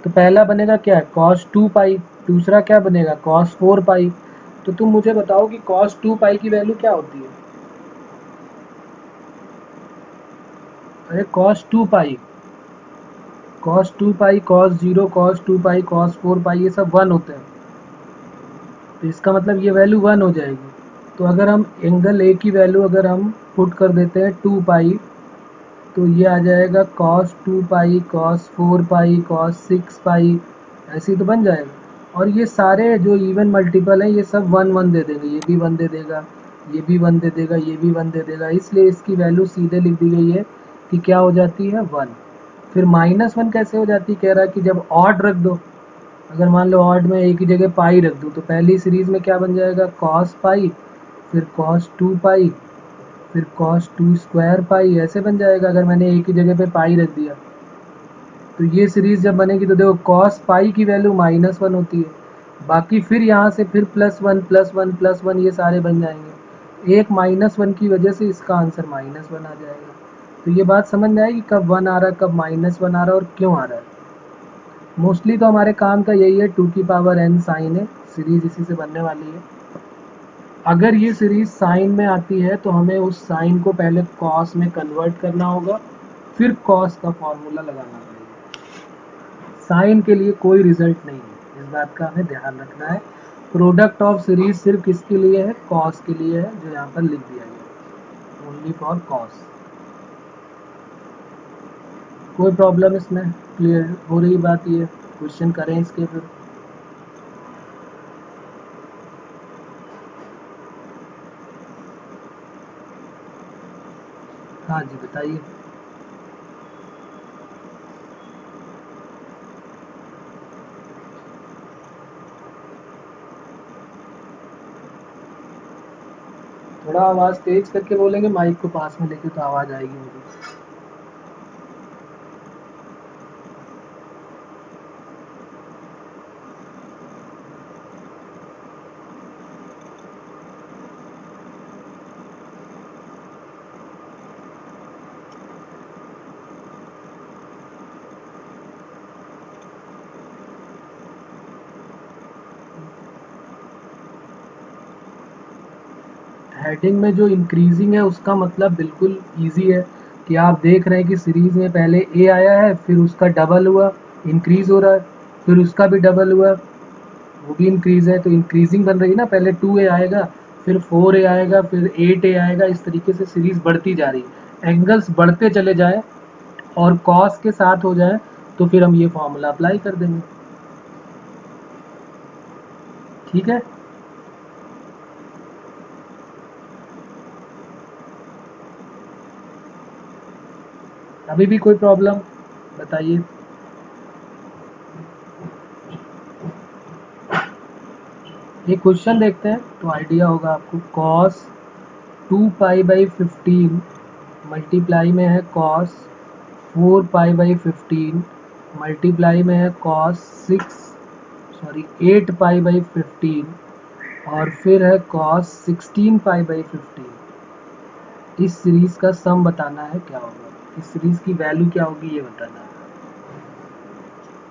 तो पहला बनेगा क्या, cos 2 पाई, दूसरा क्या बनेगा, cos 4 पाई। तो तुम मुझे बताओ कि cos 2 पाई की वैल्यू क्या होती है। अरे cos 2 पाई, cos 2 पाई, cos 0, cos 2 पाई, cos 4 पाई, ये सब 1 होते हैं, तो इसका मतलब ये वैल्यू 1 हो जाएगी। तो अगर हम एंगल ए की वैल्यू अगर हम पुट कर देते हैं 2 पाई, तो ये आ जाएगा cos 2 पाई, cos 4 पाई, cos 6 पाई, ऐसे ही तो बन जाएगा। और ये सारे जो इवन मल्टीपल हैं ये सब 1 1 दे देंगे, ये भी 1 दे देगा, ये भी 1 दे देगा, ये भी 1 दे देगा, इसलिए इसकी वैल्यू सीधे लिख दी गई है कि क्या हो जाती है, 1। फिर -1 कैसे हो जाती है, कह रहा है कि जब ऑड रख दो, अगर मान लो ऑड में एक ही जगह पाई रख दूँ तो पहली सीरीज में क्या बन जाएगा, cos पाई, फिर cos 2 पाई, फिर cos 2 स्क्वायर पाई, ऐसे बन जाएगा अगर मैंने एक ही जगह पे पाई रख दिया। तो ये सीरीज जब बनेगी तो देखो cos पाई की वैल्यू -1 होती है, बाकी फिर यहाँ से फिर +1 +1 +1 ये सारे बन जाएंगे, एक -1 की वजह से इसका आंसर -1 आ जाएगा। तो ये बात समझ में आएगी कब 1 आ रहा है, कब -1 आ रहा है और क्यों आ रहा है। मोस्टली तो हमारे काम का यही है, 2 की पावर n साइन है, सीरीज इसी से बनने वाली है। अगर ये सीरीज साइन में आती है तो हमें उस साइन को पहले कॉस में कन्वर्ट करना होगा, फिर कॉस का फॉर्मूला लगाना पड़ेगा। साइन के लिए कोई रिजल्ट नहीं है, इस बात का हमें ध्यान रखना है। प्रोडक्ट ऑफ सीरीज सिर्फ किसके लिए है, कॉस के लिए है, जो यहाँ पर लिख दिया गया, ओनली फॉर कॉस। कोई प्रॉब्लम इसमें, क्लियर हो रही बात, ये क्वेश्चन करें इसके फिर। हाँ जी बताइए। थोड़ा आवाज़ तेज करके बोलेंगे, माइक को पास में लेके तो आवाज़ आएगी मुझे। हेडिंग में जो इंक्रीजिंग है उसका मतलब बिल्कुल इजी है कि आप देख रहे हैं कि सीरीज में पहले ए आया है, फिर उसका डबल हुआ, इंक्रीज हो रहा है, फिर उसका भी डबल हुआ, वो भी इंक्रीज है, तो इंक्रीजिंग बन रही है ना। पहले 2A आएगा, फिर 4A आएगा, फिर 8A आएगा, इस तरीके से सीरीज बढ़ती जा रही है। एंगल्स बढ़ते चले जाए और कॉस के साथ हो जाए तो फिर हम ये फॉर्मूला अप्लाई कर देंगे। ठीक है, अभी भी कोई प्रॉब्लम बताइए। एक क्वेश्चन देखते हैं तो आइडिया होगा आपको। कॉस 2π/15 मल्टीप्लाई में है कॉस 4π/15 मल्टीप्लाई में है कॉस 8π/15 और फिर है कॉस 16π/15। इस सीरीज का सम बताना है क्या होगा, इस सीरीज की वैल्यू क्या होगी ये बताना है।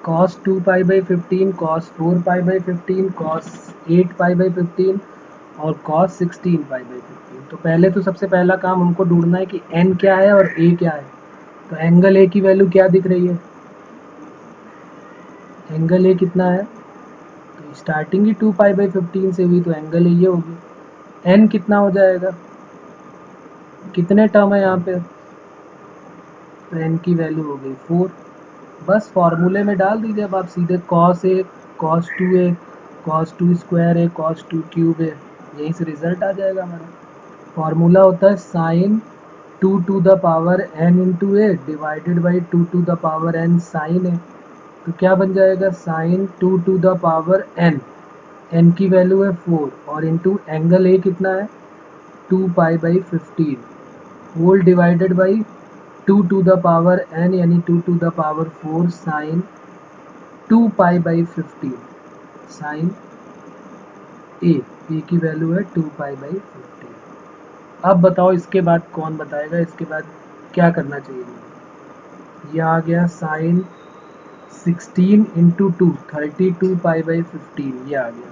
cos 2π/15, cos 4π/15, cos 8π/15 और cos 16π/15। तो पहले तो सबसे पहला काम हमको ढूंढना है कि n क्या है और a क्या है। तो एंगल a की वैल्यू क्या दिख रही है, एंगल a कितना है, तो स्टार्टिंग ही 2π/15 से हुई तो एंगल a ये होगी। n कितना हो जाएगा, कितने टर्म है यहाँ पे, तो n की वैल्यू हो गई 4। बस फॉर्मूले में डाल दीजिए अब आप सीधे cos a cos 2a cos 2 square a cos 2 cube a, यहीं से रिजल्ट आ जाएगा हमारा। फॉर्मूला होता है sine 2 to the power n into A divided by 2 to the power n sine A. तो क्या बन जाएगा, sine 2 to the power n, n की वैल्यू है 4 और इंटू एंगल ए कितना है 2π/15 whole divided by 2 to the power n यानी 2 to the power 4 sine 2π/15 sine A की वैल्यू है 2π/15। अब बताओ इसके बाद कौन बताएगा, इसके बाद क्या करना चाहिए मुझे। ये आ गया साइन 16 इंटू 2 32π/15, ये आ गया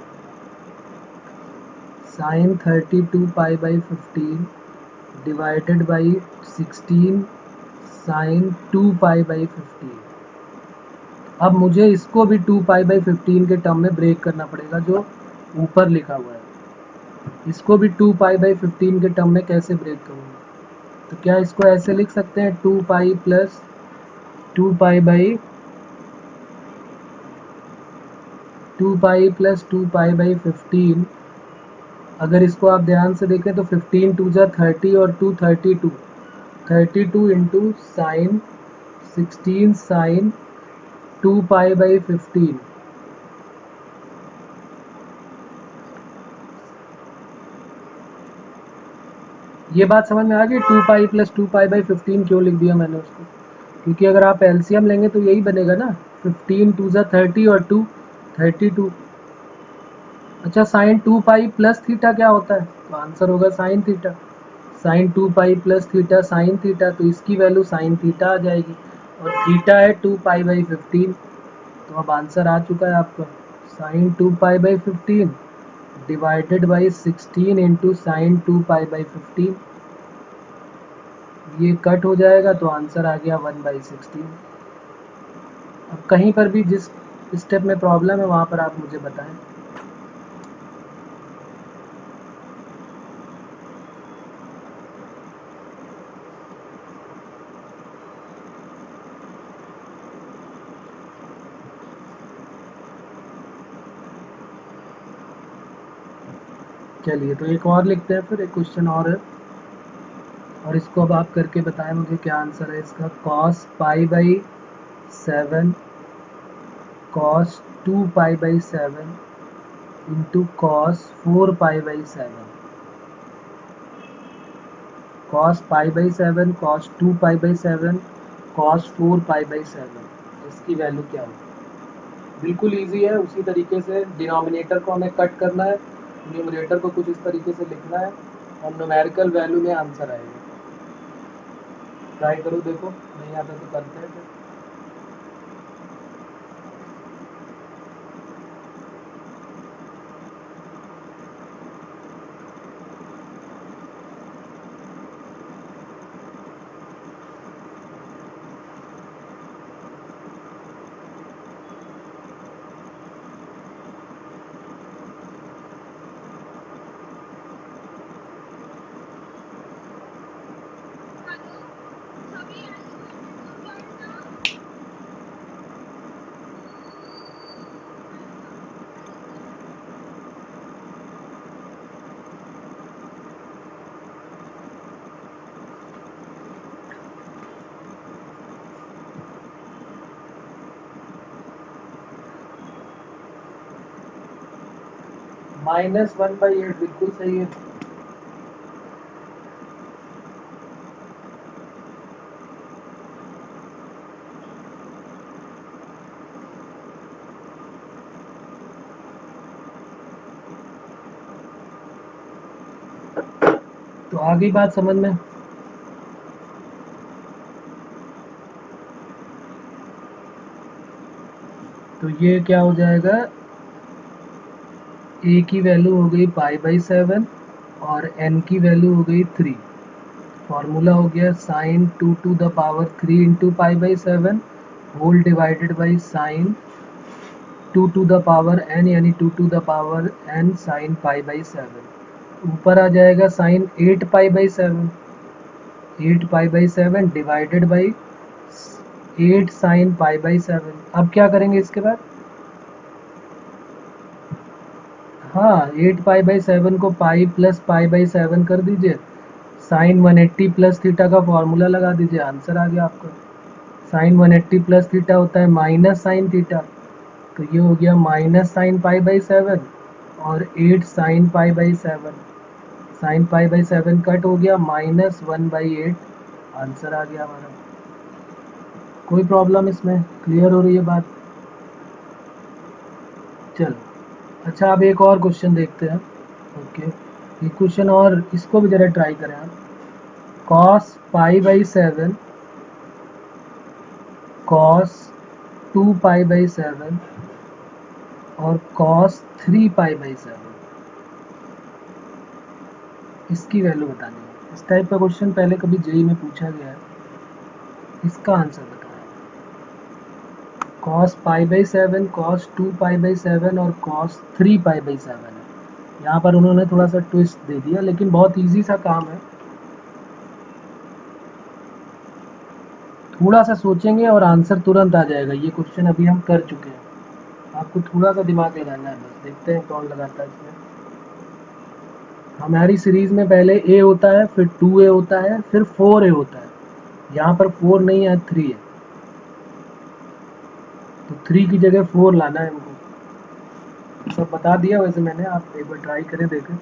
साइन 32π/15 डिवाइडेड बाई 16 साइन 2π/15। अब मुझे इसको भी 2π/15 के टर्म में ब्रेक करना पड़ेगा जो ऊपर लिखा हुआ है। इसको भी 2π/15 के टर्म में कैसे ब्रेक करूँगा, तो क्या इसको ऐसे लिख सकते हैं 2π प्लस 2π+2π/15। अगर इसको आप ध्यान से देखें तो 15 2 जा 30 और 2 32 इंटू साइन 16 साइन 2π/15। ये बात समझ में आ गई 2π + 2π/15 क्यों लिख दिया मैंने उसको, क्योंकि अगर आप एलसीएम लेंगे तो यही बनेगा ना, 15 2 जा 30 और 2 32। अच्छा साइन 2π प्लस थीटा क्या होता है, तो आंसर होगा sine theta, sine 2π plus theta sine theta, तो इसकी वैल्यू साइन थीटा आ जाएगी और थीटा है 2π/15। तो अब आंसर आ चुका है आपका, sine 2π/15 divided by 16 into sine 2π/15। ये कट हो जाएगा तो आंसर आ गया 1/16। अब कहीं पर भी जिस स्टेप में प्रॉब्लम है वहाँ पर आप मुझे बताएं। चलिए तो एक और लिखते हैं, फिर एक क्वेश्चन और है, और इसको अब आप करके बताएं मुझे क्या आंसर है इसका। cos pi by 7 cos 2 pi by 7 into cos 4 pi by 7। cos pi by 7 cos 2 pi by 7 cos 4 pi by 7, इसकी वैल्यू क्या होगी? बिल्कुल इजी है, उसी तरीके से डिनोमिनेटर को हमें कट करना है, न्यूमरेटर को कुछ इस तरीके से लिखना है और न्यूमेरिकल वैल्यू में आंसर आएगा। ट्राई करो, देखो नहीं आता तो करते हैं फिर। -1/8 बिल्कुल सही है। तो आ गई बात समझ में? तो ये क्या हो जाएगा, a की वैल्यू हो गई पाई बाई 7 और n की वैल्यू हो गई 3। फॉर्मूला हो गया sine 2 to the power 3 into pi by 7 whole divided by sine 2 to the power n, यानी 2 to the power n sine pi by 7। ऊपर आ जाएगा sine 8 pi by 7, 8 pi by 7 divided by 8 sine pi by 7। अब क्या करेंगे इसके बाद? हाँ, 8 पाई बाई 7 को पाई प्लस पाई बाई 7 कर दीजिए, साइन 180 प्लस थीटा का फॉर्मूला लगा दीजिए, आंसर आ गया आपका। साइन 180 प्लस थीटा होता है माइनस साइन थीटा, तो ये हो गया माइनस साइन पाई बाई 7 और 8 sine pi by 7। Sign pi by 7 cut हो गया, -1/8 आंसर आ गया हमारा। कोई प्रॉब्लम इसमें? क्लियर हो रही है बात? चलो अच्छा, अब एक और क्वेश्चन देखते हैं। ओके, ये क्वेश्चन और इसको भी ज़रा ट्राई करें आप। cos pi by 7 cos 2 pi by 7 और cos 3 पाई बाई 7, इसकी वैल्यू बतानी है। इस टाइप का क्वेश्चन पहले कभी जेई में पूछा गया है, इसका आंसर बताना। cos pi by 7 cos 2 pi by 7 और cos 3 पाई बाई 7 है। यहाँ पर उन्होंने थोड़ा सा ट्विस्ट दे दिया, लेकिन बहुत इजी सा काम है। थोड़ा सा सोचेंगे और आंसर तुरंत आ जाएगा। ये क्वेश्चन अभी हम कर चुके हैं, आपको थोड़ा सा दिमाग लगाना है बस। देखते हैं कौन लगाता है इसमें। हमारी सीरीज में पहले ए होता है, फिर 2a होता है, फिर 4a होता है। यहाँ पर 4 नहीं है, 3 है, तो 3 की जगह 4 लाना है हमको। सब बता दिया वैसे मैंने, आप एक बार ट्राई करें देखें।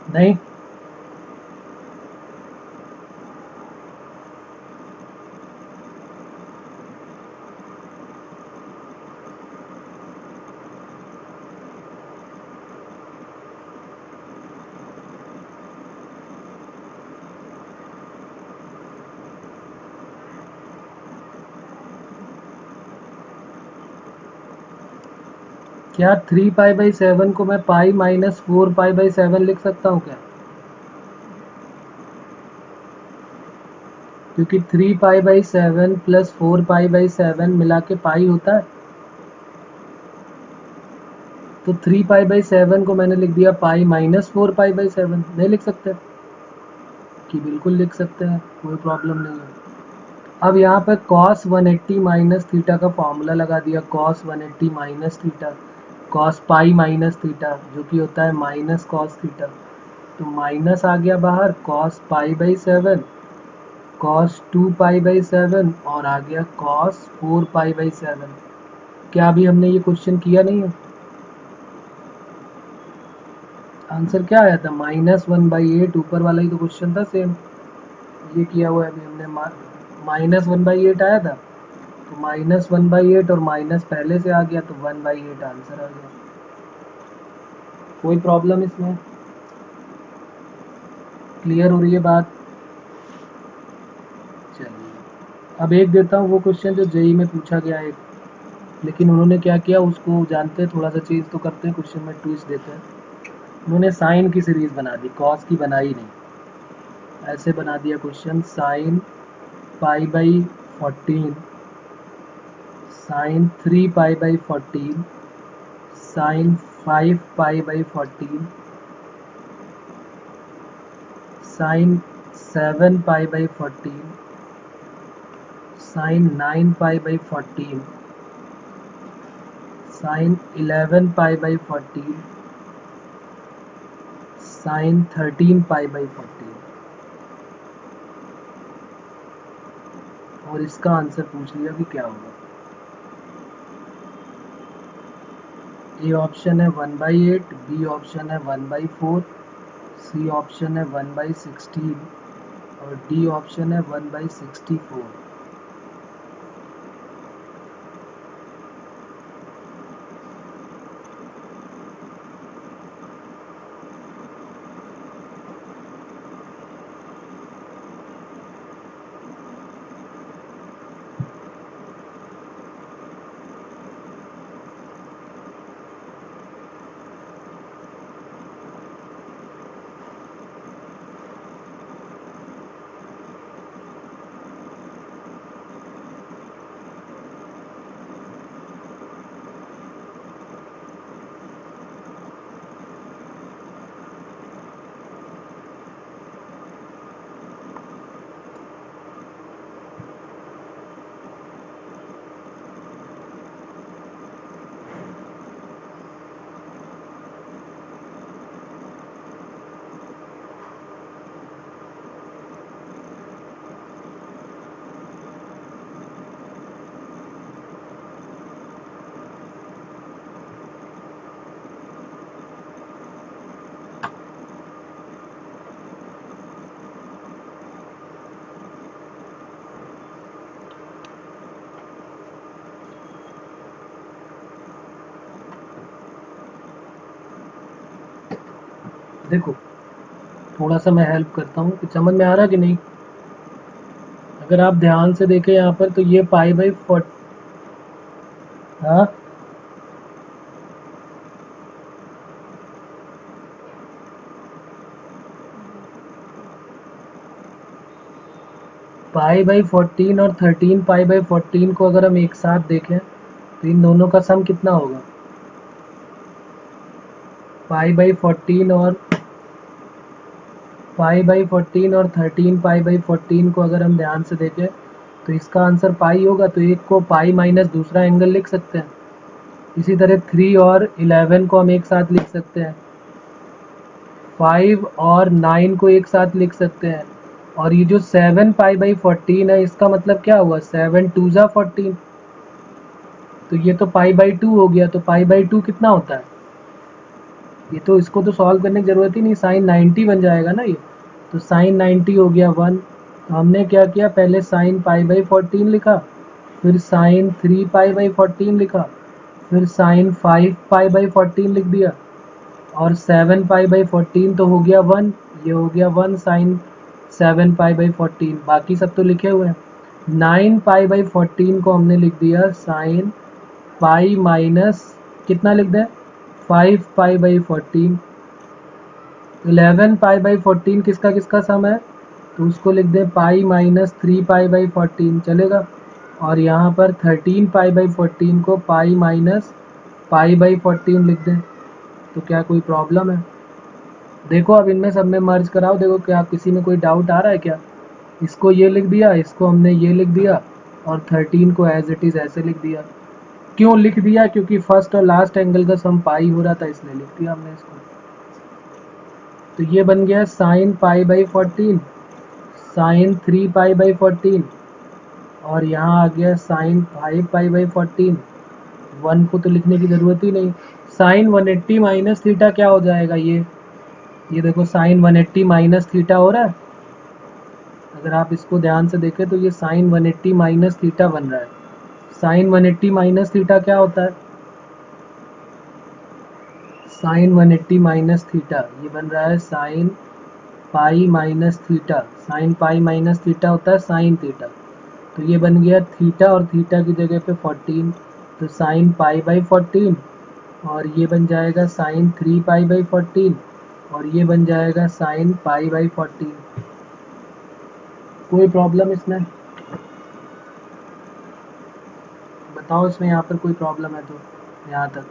नहीं, क्या 3 पाई बाई 7 को मैं पाई माइनस 4 पाई बाई 7 लिख सकता हूँ क्या? क्योंकि 3 pi by 7 plus 4 pi by 7 मिला के पाई होता है। तो 3π/7 को मैंने लिख दिया पाई माइनस 4π/7। नहीं लिख सकते कि बिल्कुल लिख सकते हैं, कोई प्रॉब्लम नहीं है। अब यहाँ पर cos 180 माइनस थीटा का फॉर्मूला लगा दिया, cos 180 minus theta cos pi minus theta जो कि होता है माइनस कॉस थीटा। तो माइनस आ गया बाहर, cos π/7 cos 2π/7 और आ गया cos 4π/7। क्या अभी हमने ये क्वेश्चन किया नहीं है? आंसर क्या आया था? -1/8। ऊपर वाला ही तो क्वेश्चन था सेम, ये किया हुआ है अभी हमने। -1/8 आया था, तो -1/8 और माइनस पहले से आ गया तो 1/8 आंसर आ गया। कोई प्रॉब्लम इसमें? क्लियर हो रही है बात? चलिए अब एक देता हूँ वो क्वेश्चन जो जेई में पूछा गया है, लेकिन उन्होंने क्या किया उसको जानते हैं, थोड़ा सा चेंज तो करते हैं, क्वेश्चन में ट्विस्ट देते हैं। उन्होंने साइन की सीरीज बना दी, कॉस की बनाई नहीं। ऐसे बना दिया question, sine π/14 sine 3π/14 sine 5π/14 sine 7π/14 sine 9π/14 sine 11π/14 sine 13π/14 और इसका आंसर पूछ लिया कि क्या होगा। ए ऑप्शन है 1/8, बी ऑप्शन है 1/4, सी ऑप्शन है 1/16 और डी ऑप्शन है 1/64। देखो थोड़ा सा मैं हेल्प करता हूँ कि समझ में आ रहा कि नहीं। अगर आप ध्यान से देखें यहाँ पर तो ये π/4, हाँ π/14 और 13π/14 को अगर हम एक साथ देखें तो इन दोनों का सम कितना होगा? π/14 और 13π/14 को अगर हम ध्यान से देखें तो इसका आंसर पाई होगा, तो एक को पाई माइनस दूसरा एंगल लिख सकते हैं। इसी तरह 3 और 11 को हम एक साथ लिख सकते हैं, 5 और 9 को एक साथ लिख सकते हैं। और ये जो 7π/14 है इसका मतलब क्या हुआ? 7 2 जा 14, तो ये तो π/2 हो गया। तो π/2 कितना होता है? ये तो इसको तो सॉल्व करने की जरूरत ही नहीं, साइन 90 बन जाएगा ना ये। तो साइन 90 हो गया 1। तो हमने क्या किया, पहले साइन π/14 लिखा, फिर साइन 3π/14 लिखा, फिर साइन 5π/14 लिख दिया, और 7π/14 तो हो गया 1, ये हो गया 1 साइन 7π/14। बाकी सब तो लिखे हुए हैं। 9π/14 को हमने लिख दिया साइन पाई माइनस कितना लिख दें, 5π/14। 11π/14 किसका किसका सम है, तो उसको लिख दें पाई माइनस 3π/14 चलेगा। और यहाँ पर 13π/14 को पाई माइनस π/14 लिख दें। तो क्या कोई प्रॉब्लम है? देखो अब इनमें सब में मर्ज कराओ, देखो क्या किसी में कोई डाउट आ रहा है क्या? इसको ये लिख दिया, इसको हमने ये लिख दिया, और 13 को एज इट इज़ ऐसे लिख दिया। क्यों लिख दिया? क्योंकि फर्स्ट और लास्ट एंगल का सम पाई हो रहा था, इसलिए लिख दिया हमने इसको। तो ये बन गया sine pi by 14, sine 3 pi by 14, और यहाँ आ गया साइन 5 पाई बाई 14। 1 को तो लिखने की ज़रूरत ही नहीं। साइन 180 माइनस थीटा क्या हो जाएगा? ये देखो साइन 180 माइनस थीटा हो रहा है। अगर आप इसको ध्यान से देखें तो ये साइन 180 माइनस थीटा बन रहा है। साइन 180 माइनस थीटा क्या होता है? साइन 180 माइनस थीटा ये बन रहा है sine pi minus theta. Sine pi minus theta होता है साइन थीटा। तो ये बन गया थीटा, और थीटा की जगह पे 14, तो साइन पाई बाई 14, और ये बन जाएगा साइन 3 पाई बाई 14, और ये बन जाएगा साइन पाई बाई 14। कोई प्रॉब्लम इसमें? बताओ इसमें यहाँ पर कोई प्रॉब्लम है तो यहाँ तक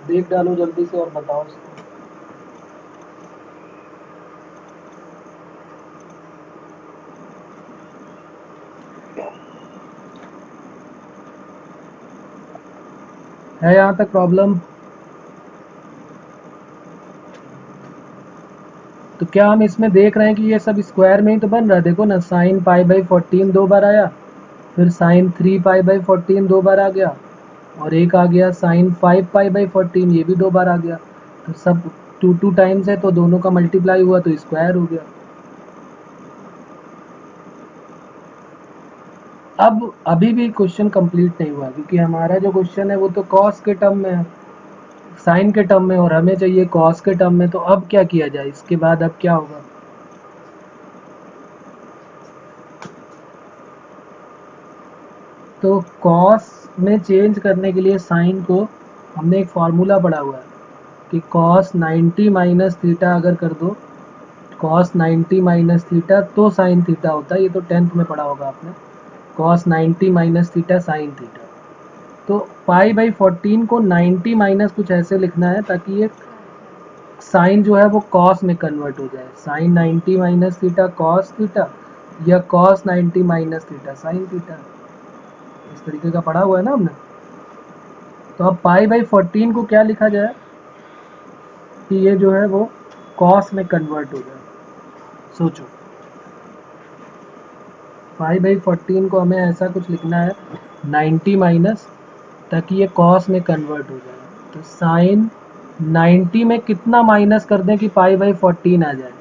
देख डालो जल्दी से और बताओ इसको। है यहाँ तक प्रॉब्लम? तो क्या हम इसमें देख रहे हैं कि ये सब स्क्वायर में ही तो बन रहा है? देखो ना, साइन पाई बाई 14 दो बार आया, फिर साइन 3 पाई बाई 14 दो बार आ गया, और एक आ गया साइन 5 पाई बाई 14, ये भी दो बार आ गया। तो सब टू टाइम्स है, तो दोनों का मल्टीप्लाई हुआ तो स्क्वायर हो गया। अब अभी भी क्वेश्चन कंप्लीट नहीं हुआ, क्योंकि हमारा जो क्वेश्चन है वो तो कॉस के टर्म में है, साइन के टर्म में, और हमें चाहिए कॉस के टर्म में। तो अब क्या किया जाए इसके बाद? अब क्या होगा? तो कॉस में चेंज करने के लिए साइन को हमने एक फार्मूला पढ़ा हुआ है कि कॉस 90 माइनस थीटा अगर कर दो, कॉस 90 माइनस थीटा तो साइन थीटा होता है। ये तो 10th में पढ़ा होगा आपने, cos 90 minus theta sine theta. तो पाई बाई 14 को 90 माइनस कुछ ऐसे लिखना है ताकि ये साइन जो है वो कॉस में कन्वर्ट हो जाए। Sine 90 minus theta cos theta, या cos 90 minus theta sine theta. इस तरीके का पढ़ा हुआ है ना हमने। तो अब पाई बाई 14 को क्या लिखा जाए कि ये जो है वो कॉस में कन्वर्ट हो जाए? सोचो, पाई बाई 14 को हमें ऐसा कुछ लिखना है 90 माइनस, ताकि ये कॉस में कन्वर्ट हो जाए। तो साइन 90 में कितना माइनस कर दें कि पाई बाई 14 आ जाए?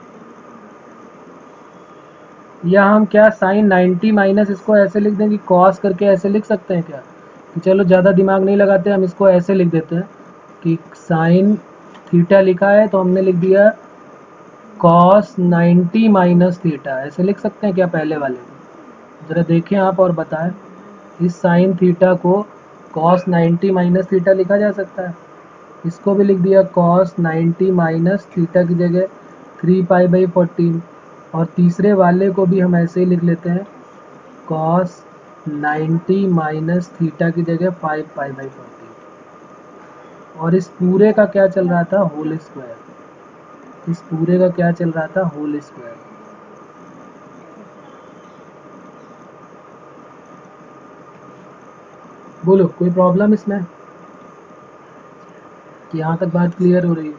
या हम क्या साइन 90 माइनस इसको ऐसे लिख दें कि कॉस करके ऐसे लिख सकते हैं क्या? तो चलो ज़्यादा दिमाग नहीं लगाते, हम इसको ऐसे लिख देते हैं कि साइन थीटा लिखा है तो हमने लिख दिया कॉस 90 माइनस थीटा। ऐसे लिख सकते हैं क्या पहले वाले को? ज़रा देखें आप और बताएं, इस साइन थीटा को कॉस 90 माइनस थीटा लिखा जा सकता है? इसको भी लिख दिया कॉस 90 माइनस थीटा की जगह 3 पाई बाई 14, और तीसरे वाले को भी हम ऐसे ही लिख लेते हैं कॉस 90 माइनस थीटा की जगह 5 पाई बाई 14। और इस पूरे का क्या चल रहा था? Whole square. इस पूरे का क्या चल रहा था? Whole square. बोलो कोई प्रॉब्लम इसमें कि यहाँ तक बात क्लियर हो रही है?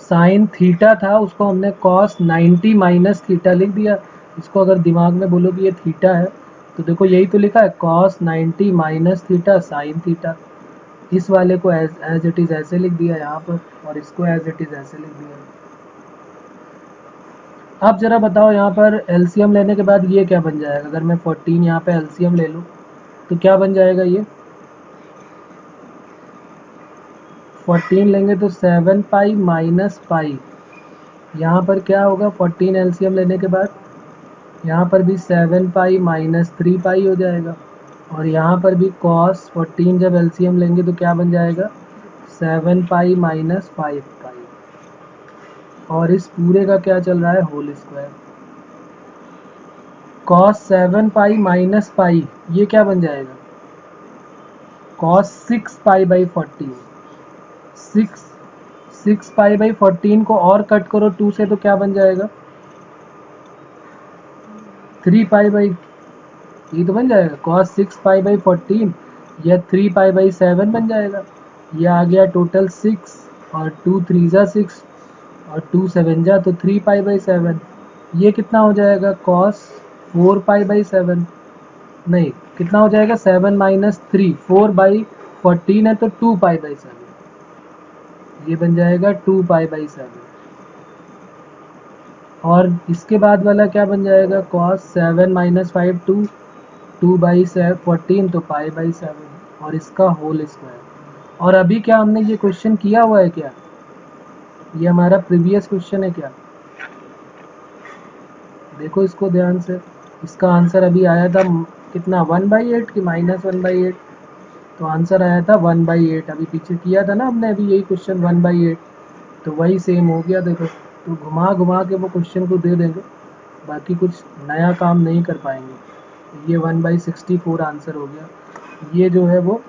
साइन थीटा था, उसको हमने कॉस 90 माइनस थीटा लिख दिया। इसको अगर दिमाग में बोलो कि ये थीटा है, तो देखो यही तो लिखा है cos 90 minus theta sine theta. इस वाले को एज इट इज़ ऐसे लिख दिया यहाँ पर, और इसको एज इट इज़ ऐसे लिख दिया। अब जरा बताओ यहाँ पर एलसीएम लेने के बाद ये क्या बन जाएगा? अगर मैं 14 यहाँ पे एलसीएम ले लूँ तो क्या बन जाएगा? ये 14 लेंगे तो 7 पाई माइनस पाई। यहाँ पर क्या होगा 14 एलसीएम लेने के बाद? यहाँ पर भी 7 पाई माइनस 3 पाई हो जाएगा, और यहाँ पर भी कॉस 14 जब एलसीएम लेंगे तो क्या बन जाएगा? 7 पाई माइनस 5 पाई। और इस पूरे का क्या चल रहा है? Whole square. Cos 7 pi minus pi ये क्या बन जाएगा? कॉस 6π/14। 6π/14 को और कट करो 2 से तो क्या बन जाएगा, 3π, ये तो बन जाएगा cos 6π/14 या 3π/7 बन जाएगा। ये आ गया टोटल 6 और 2 3 जा 6 और 2 7 जा तो 3π/7। ये कितना हो जाएगा cos 4π/7, नहीं कितना हो जाएगा 7 - 3, 4/14 है तो 2π/7, ये बन जाएगा 2π/7। और इसके बाद वाला क्या बन जाएगा cos 7 - 5 2/14 तो π/7 और इसका होल स्क्वायर। और अभी क्या हमने ये क्वेश्चन किया हुआ है क्या, ये हमारा प्रीवियस क्वेश्चन है क्या, देखो इसको ध्यान से। इसका आंसर अभी आया था कितना 1/8 कि -1/8, तो आंसर आया था 1/8। अभी पीछे किया था ना हमने अभी यही क्वेश्चन 1/8, तो वही सेम हो गया देखो। तो घुमा घुमा के वो क्वेश्चन को दे देंगे, बाकी कुछ नया काम नहीं कर पाएंगे। ये 1/64 आंसर हो गया। ये जो है वो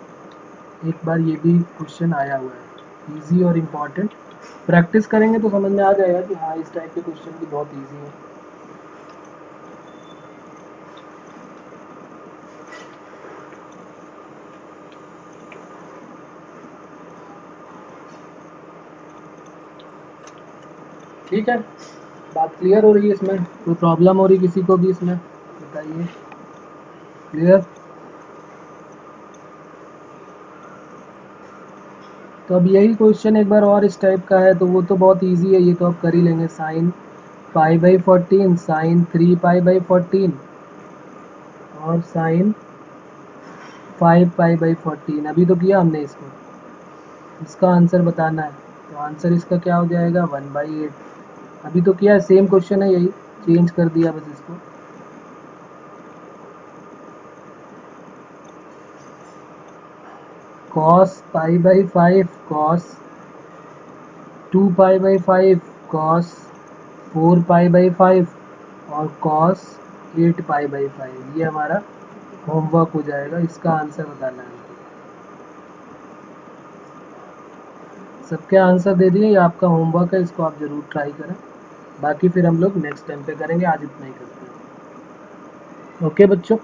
एक बार ये भी क्वेश्चन आया हुआ है, इजी और इम्पॉर्टेंट। प्रैक्टिस करेंगे तो समझ में आ जाएगा कि हाँ इस टाइप के क्वेश्चन भी बहुत इजी है। ठीक है, बात क्लियर हो रही है इसमें, कोई प्रॉब्लम हो रही किसी को भी इसमें बताइए, क्लियर। तो अब यही क्वेश्चन एक बार और इस टाइप का है, तो वो तो बहुत इजी है, ये तो आप कर ही लेंगे। साइन π/14, साइन 3π/14 और साइन 5π/14। अभी तो किया हमने इसको, इसका आंसर बताना है, तो आंसर इसका क्या हो जाएगा 1/8। अभी तो किया है, सेम क्वेश्चन है, यही चेंज कर दिया बस इसको। cos π/5, cos 2π/5, cos 4π/5 और cos 8π/5। ये हमारा होमवर्क हो जाएगा, इसका आंसर बताना है। सबके आंसर दे दिए, ये आपका होमवर्क है, इसको आप ज़रूर ट्राई करें। बाकी फिर हम लोग नेक्स्ट टाइम पे करेंगे, आज इतना ही करते हैं। ओके बच्चों।